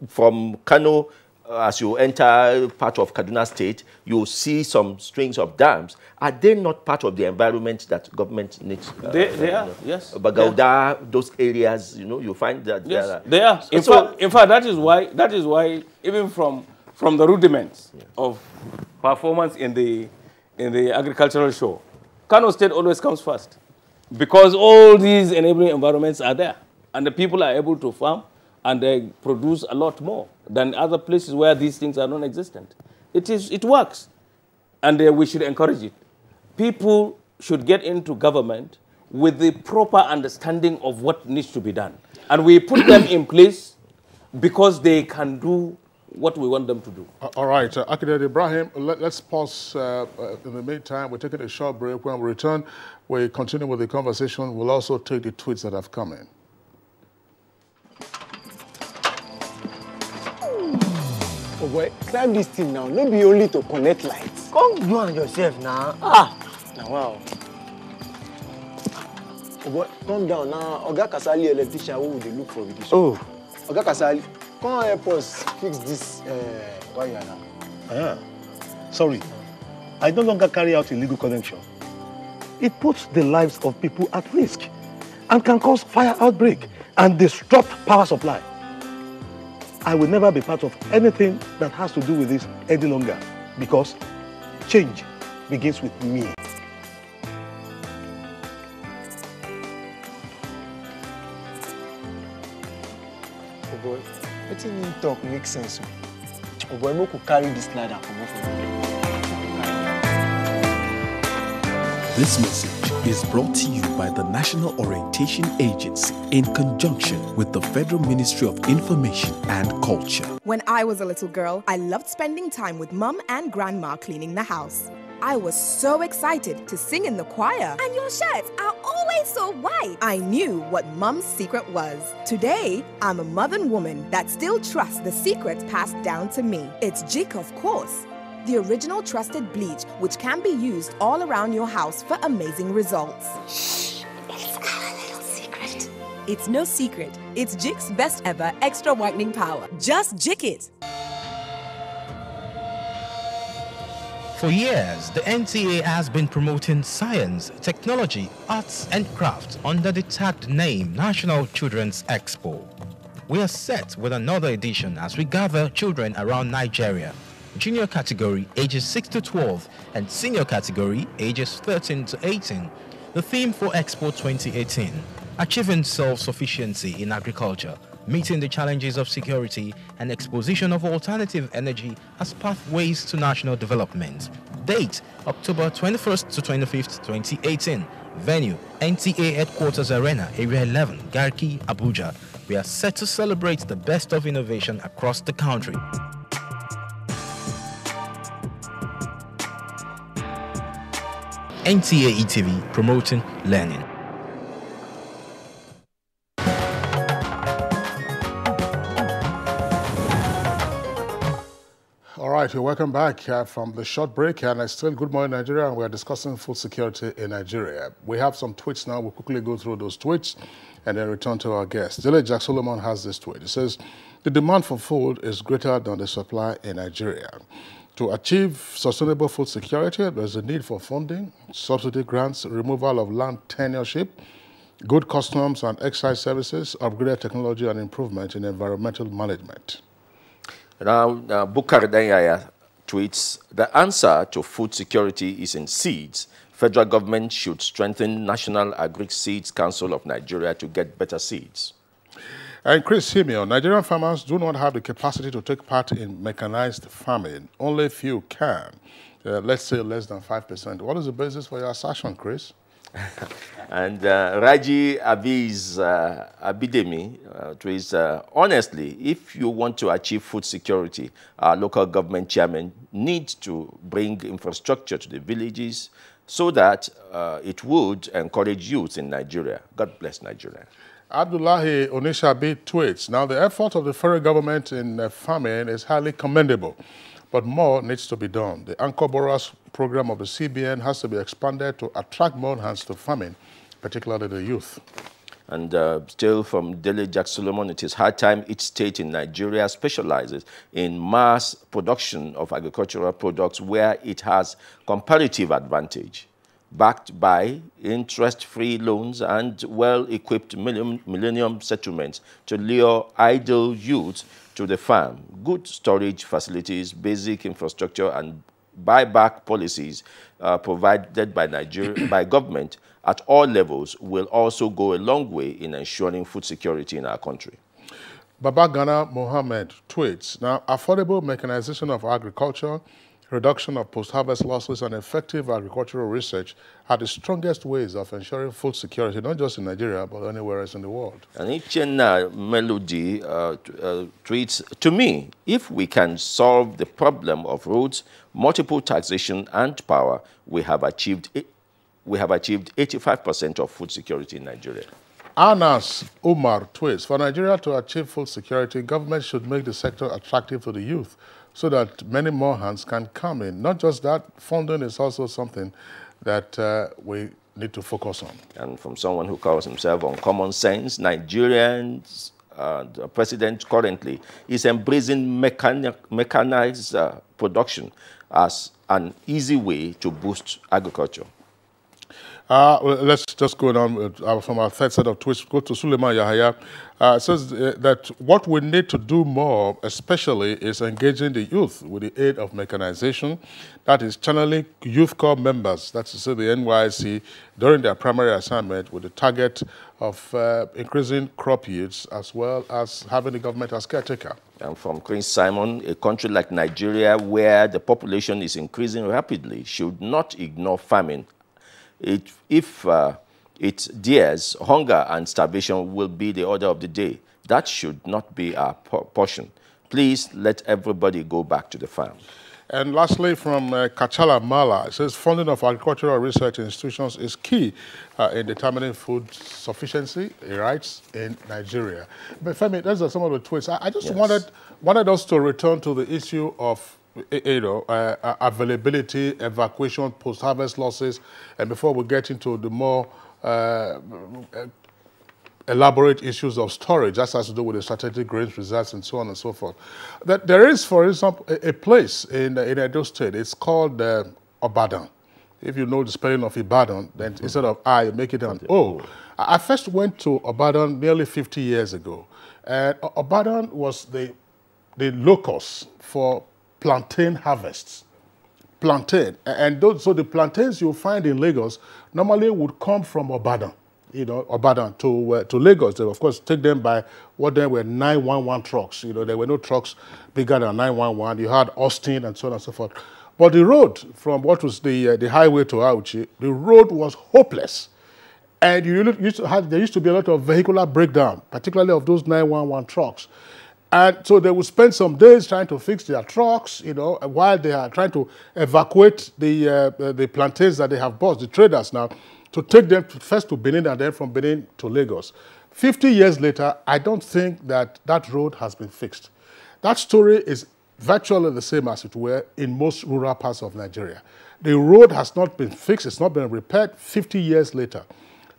From Kano, as you enter part of Kaduna State, you see some strings of dams. Are they not part of the environment that government needs? They are, yes. Bagauda, those areas, you find that they are. In fact, that is why even from the rudiments of performance in the agricultural show, Kano State always comes first, because all these enabling environments are there, and the people are able to farm, and they produce a lot more than other places where these things are non-existent. It works, and we should encourage it. People should get into government with the proper understanding of what needs to be done, and we put them in place because they can do what we want them to do. All right, Architect Ibrahim, let's pause in the meantime. We're taking a short break. When we return, we continue with the conversation. We'll also take the tweets that have come in. Oh boy, climb this thing now. Not be only to connect lights. Come you and yourself now. Now wow. But calm down now. Oga Kasali electrician, who would they look for with this? Oh. Oga Kasali, come help us fix this wire now. Ah, sorry. I no longer carry out illegal connection. It puts the lives of people at risk and can cause fire outbreak and disrupt power supply. I will never be part of anything that has to do with this any longer because change begins with me. Oh boy, what you talk makes sense. Oh boy, we could carry this ladder from over. This message is brought to you by the National Orientation Agency in conjunction with the Federal Ministry of Information and Culture. When I was a little girl, I loved spending time with Mum and Grandma cleaning the house. I was so excited to sing in the choir. And your shirts are always so white. I knew what Mum's secret was. Today, I'm a modern woman that still trusts the secrets passed down to me. It's Jik, of course. The original trusted bleach, which can be used all around your house for amazing results. Shh, it's our little secret. It's no secret. It's Jik's best ever extra whitening power. Just Jik it. For years, the NTA has been promoting science, technology, arts and crafts under the tagged name National Children's Expo. We are set with another edition as we gather children around Nigeria. Junior category ages 6 to 12 and senior category ages 13 to 18. The theme for Expo 2018, achieving self-sufficiency in agriculture, meeting the challenges of security and exposition of alternative energy as pathways to national development. Date, October 21st to 25th, 2018. Venue, NTA Headquarters Arena, Area 11, Garki, Abuja. We are set to celebrate the best of innovation across the country. NTA ETV, promoting learning. All right, welcome back from the short break, and it's still Good Morning Nigeria, and we're discussing food security in Nigeria. We have some tweets now. We'll quickly go through those tweets and then return to our guest. Dele Jack Solomon has this tweet. It says, the demand for food is greater than the supply in Nigeria. To achieve sustainable food security, there's a need for funding, subsidy grants, removal of land tenureship, good customs and excise services, upgraded technology, and improvement in environmental management. Now, Bukar Danyaya tweets, the answer to food security is in seeds. Federal government should strengthen National Agri-Seeds Council of Nigeria to get better seeds. And Chris Simeon, Nigerian farmers do not have the capacity to take part in mechanized farming. Only few can. Let's say less than 5%. What is the basis for your assertion, Chris? And Raji Abidemi tweets, honestly, if you want to achieve food security, our local government chairman needs to bring infrastructure to the villages so that it would encourage youth in Nigeria. God bless Nigeria. Abdullahi Onishabi tweets, now the effort of the federal government in farming is highly commendable, but more needs to be done. The Anchor Borrowers program of the CBN has to be expanded to attract more hands to farming, particularly the youth. And still from Dele Jack Solomon, it is high time each state in Nigeria specializes in mass production of agricultural products where it has comparative advantage, backed by interest-free loans and well-equipped millennium settlements to lure idle youth to the farm. Good storage facilities, basic infrastructure, and buyback policies provided by by government at all levels will also go a long way in ensuring food security in our country. Babagana Mohammed tweets, now affordable mechanization of agriculture, reduction of post-harvest losses, and effective agricultural research are the strongest ways of ensuring food security, not just in Nigeria, but anywhere else in the world. And Ichena Melody tweets, to me, if we can solve the problem of roads, multiple taxation, and power, we have achieved 85% of food security in Nigeria. Anas Umar tweets, for Nigeria to achieve food security, government should make the sector attractive to the youth so that many more hands can come in. Not just that, funding is also something that we need to focus on. And from someone who calls himself on common sense, Nigerians, the president currently is embracing mechanized production as an easy way to boost agriculture. Well, let's just go down with, from our third set of tweets. Go to Suleiman Yahaya. Says that what we need to do more, especially, is engaging the youth with the aid of mechanization. That is channeling youth corps members, that's to say the NYC, during their primary assignment with the target of increasing crop yields as well as having the government as caretaker. And from Prince Simon, a country like Nigeria, where the population is increasing rapidly, should not ignore famine. If it dares, hunger and starvation will be the order of the day. That should not be our portion. Please let everybody go back to the farm. And lastly, from Kachala Mala, it says funding of agricultural research institutions is key in determining food sufficiency rights in Nigeria. But Femi, those are some of the tweets. I just wanted us to return to the issue of availability, evacuation, post-harvest losses, and before we get into the more elaborate issues of storage, that has to do with the strategic grains reserves and so on and so forth. That there is, for example, a place in Edo State. It's called Obadan. If you know the spelling of Ibadan, then instead of I, you make it an O. I first went to Obadan nearly 50 years ago, and Obadan was the locus for plantain harvests. Plantain. And so the plantains you find in Lagos normally would come from Obadan. You know, Obadan to Lagos. They, of course, take them by what then were 911 trucks. You know, there were no trucks bigger than 911. You had Austin and so on and so forth. But the road from what was the highway to Auchi, the road was hopeless. And there used to be a lot of vehicular breakdown, particularly of those 911 trucks. And so they would spend some days trying to fix their trucks, you know, while they are trying to evacuate the plantains that they have bought, the traders now, to take them first to Benin and then from Benin to Lagos. 50 years later, I don't think that road has been fixed. That story is virtually the same as it were in most rural parts of Nigeria. The road has not been fixed, it's not been repaired 50 years later.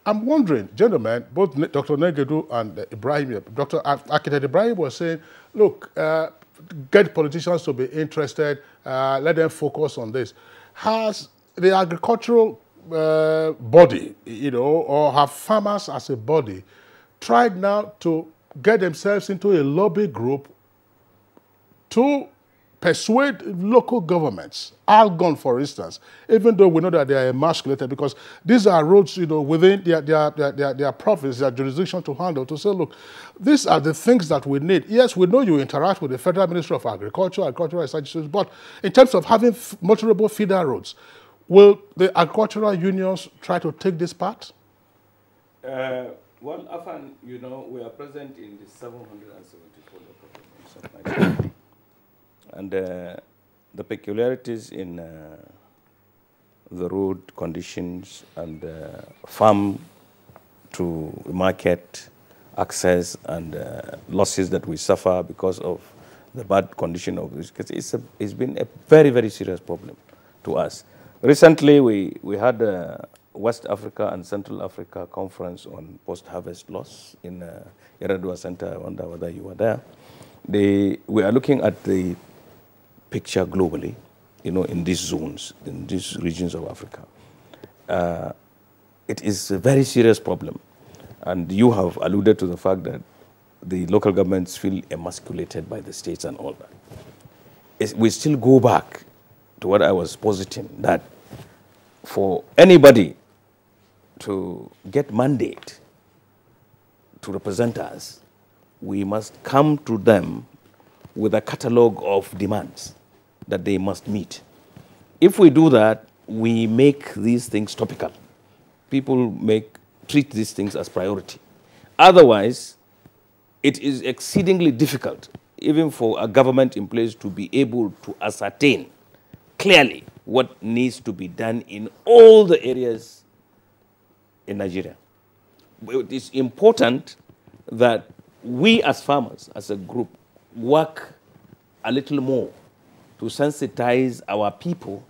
I'm wondering, gentlemen, both Dr. Negedu and Ibrahim, Dr. Architect Ibrahim was saying, look, get politicians to be interested, let them focus on this. Has the agricultural body, you know, or have farmers as a body tried now to get themselves into a lobby group to persuade local governments, Algon, for instance, even though we know that they are emasculated, because these are roads, you know, within their province, their jurisdiction to handle, to say, look, these are the things that we need. Yes, we know you interact with the Federal Ministry of Agriculture, Agricultural Research, but in terms of having motorable feeder roads, will the agricultural unions try to take this part? Well, often, you know, we are present in the 774 local governments. And the peculiarities in the road conditions and farm to market access and losses that we suffer because of the bad condition of this, it's been a very, very serious problem to us. Recently, we had a West Africa and Central Africa conference on post-harvest loss in Yaradua Center. I wonder whether you were there. We are looking at the picture globally, you know, in these zones, in these regions of Africa. It is a very serious problem. And you have alluded to the fact that the local governments feel emasculated by the states and all that. We still go back to what I was positing, that for anybody to get mandate to represent us, we must come to them with a catalogue of demands that they must meet. If we do that, we make these things topical. People treat these things as priority. Otherwise, it is exceedingly difficult, even for a government in place, to be able to ascertain clearly what needs to be done in all the areas in Nigeria. It is important that we as farmers, as a group, work a little more to sensitize our people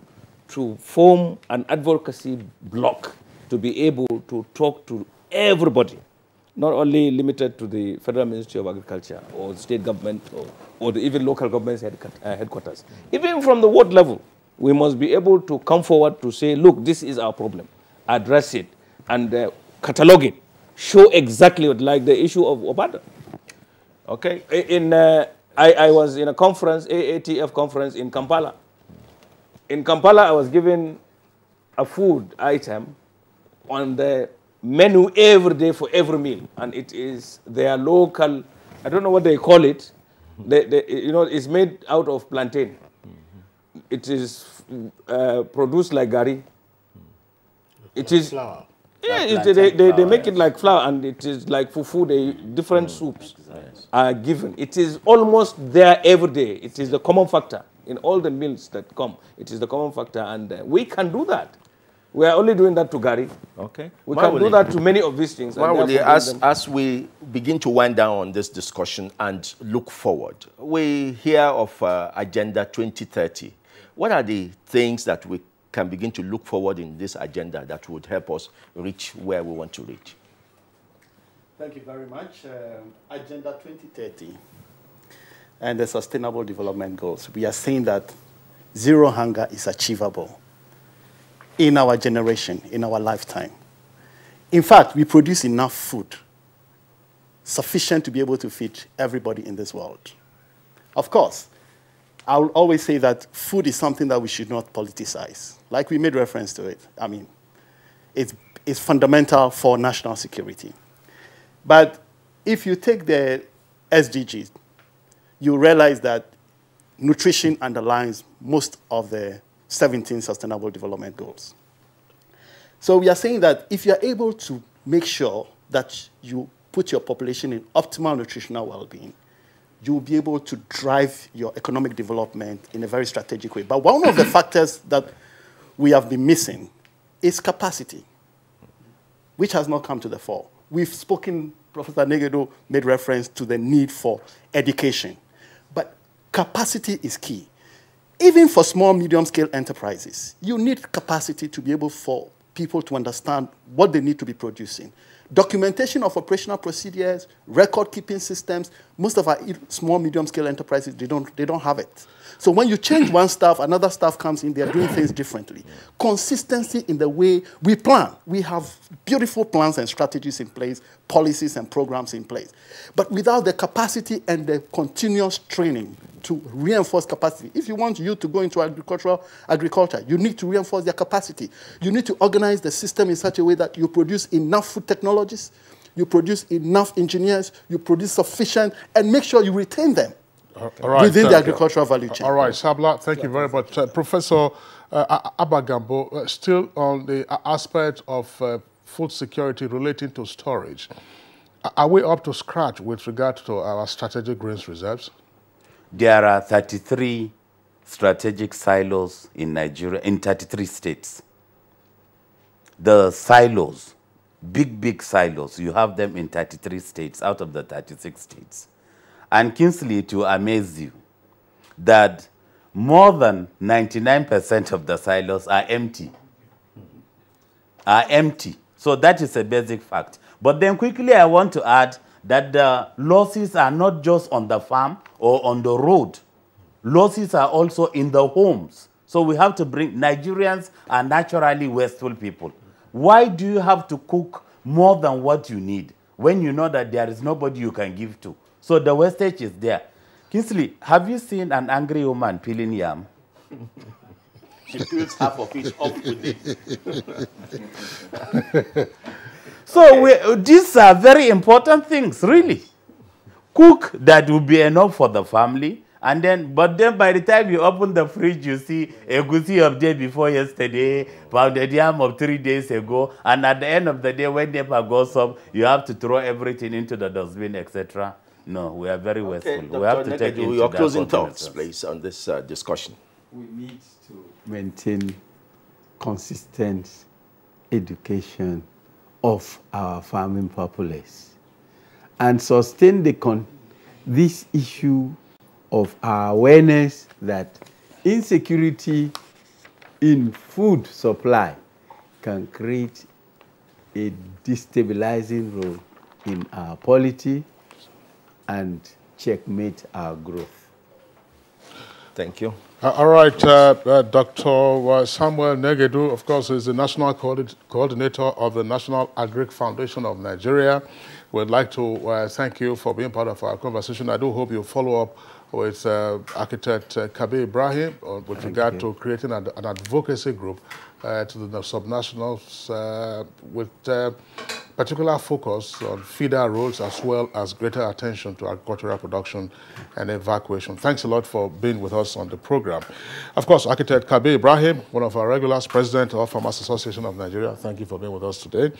to form an advocacy block to to be able to talk to everybody, not only limited to the Federal Ministry of Agriculture or the state government or the even local government's headquarters. Even from the ward level, we must be able to come forward to say, look, this is our problem, address it, and catalog it, show exactly what, like the issue of Obada. Okay, I was in a conference, AATF conference in Kampala. In Kampala, I was given a food item on the menu every day for every meal, and it is their local, I don't know what they call it, it's made out of plantain. It is produced like gari. It is flour. Yeah, they make it like flour, and it is like fufu. Different soups are given. It is almost there every day. It is the common factor in all the meals that come. It is the common factor, and we can do that. We are only doing that to gari. Okay. We can do that to many of these things. As we begin to wind down on this discussion and look forward, we hear of Agenda 2030. What are the things that we can begin to look forward in this agenda that would help us reach where we want to reach? Thank you very much. Agenda 2030 and the Sustainable Development Goals. We are saying that zero hunger is achievable in our generation, in our lifetime. In fact, we produce enough food, sufficient to be able to feed everybody in this world. Of course, I will always say that food is something that we should not politicize. Like we made reference to it. I mean, it's fundamental for national security. But if you take the SDGs, you realize that nutrition underlines most of the 17 Sustainable Development Goals. So we are saying that if you're able to make sure that you put your population in optimal nutritional well-being, you will be able to drive your economic development in a very strategic way. But one of the factors that we have been missing is capacity, which has not come to the fore. We've spoken, Professor Negedo made reference to the need for education. But capacity is key. Even for small, medium-scale enterprises, you need capacity to be able for people to understand what they need to be producing. Documentation of operational procedures, record-keeping systems, most of our small, medium-scale enterprises, they don't have it. So when you change one staff, another staff comes in, they're doing things differently. Consistency in the way we plan. We have beautiful plans and strategies in place, policies and programs in place. But without the capacity and the continuous training to reinforce capacity, if you want youth to go into agriculture, you need to reinforce their capacity. You need to organize the system in such a way that you produce enough food technologists, you produce enough engineers, you produce sufficient, and make sure you retain them. Within the agricultural value chain. All right, Sabla, thank you very much. Professor Abagambo, still on the aspect of food security relating to storage, are we up to scratch with regard to our strategic grains reserves? There are 33 strategic silos in Nigeria, in 33 states. The silos, big silos, you have them in 33 states out of the 36 states. And Kingsley, to amaze you, that more than 99% of the silos are empty. So that is a basic fact. But then quickly I want to add that the losses are not just on the farm or on the road. Losses are also in the homes. So we have to bring, Nigerians are naturally wasteful people. Why do you have to cook more than what you need when you know that there is nobody you can give to? So the wastage is there. Kingsley, have you seen an angry woman peeling yam? She peels half of it off with it. So these are very important things, really. Cook that will be enough for the family. But then by the time you open the fridge, you see a goosey of day before yesterday, pounded yam of 3 days ago, and at the end of the day, when NEPA goes up, you have to throw everything into the dustbin, etc. No, we are very wasteful. Dr. We have to take into your closing thoughts, please, on this discussion. We need to maintain consistent education of our farming populace and sustain this issue of our awareness that insecurity in food supply can create a destabilizing role in our polity and checkmate our growth. Thank you. All right, Dr. Samuel Negedu, of course, is the National Coordinator of the National Agric Foundation of Nigeria. We'd like to thank you for being part of our conversation. I do hope you follow up with architect Kabir Ibrahim with regard to creating an advocacy group to the subnationals with particular focus on feeder roads as well as greater attention to agricultural production and evacuation. Thanks a lot for being with us on the program. Of course, architect Kabir Ibrahim, one of our regulars, president of Farmers Association of Nigeria. Thank you for being with us today.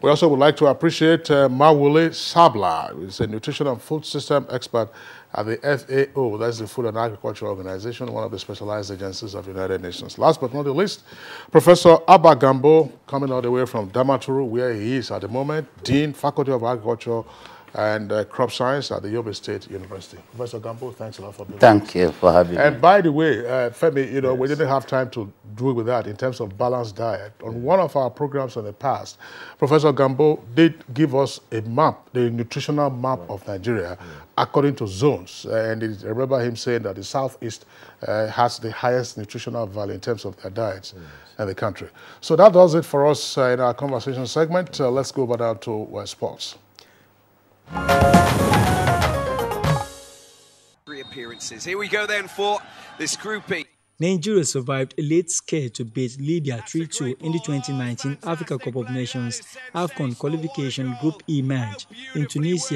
We also would like to appreciate Mawule Sabla, who is a nutrition and food system expert at the FAO, that's the Food and Agriculture Organization, one of the specialized agencies of the United Nations. Last but not the least, Professor Abba Gambo, coming all the way from Damaturu, where he is at the moment, Dean, Faculty of Agriculture and Crop Science at the Yobe State University. Professor Gambo, thanks a lot for being with us. Thank you for having me. And by the way, Femi, you know, we didn't have time to deal with that in terms of balanced diet. On one of our programs in the past, Professor Gambo did give us a map, the nutritional map of Nigeria, according to zones. And I remember him saying that the Southeast has the highest nutritional value in terms of their diets in the country. So that does it for us in our conversation segment. Let's go over now to sports. Appearances. Here we go then for this Group E. Nigeria survived a late scare to beat Libya 3-2 in the 2019 Africa Cup of Nations AFCON qualification Group E match in Tunisia.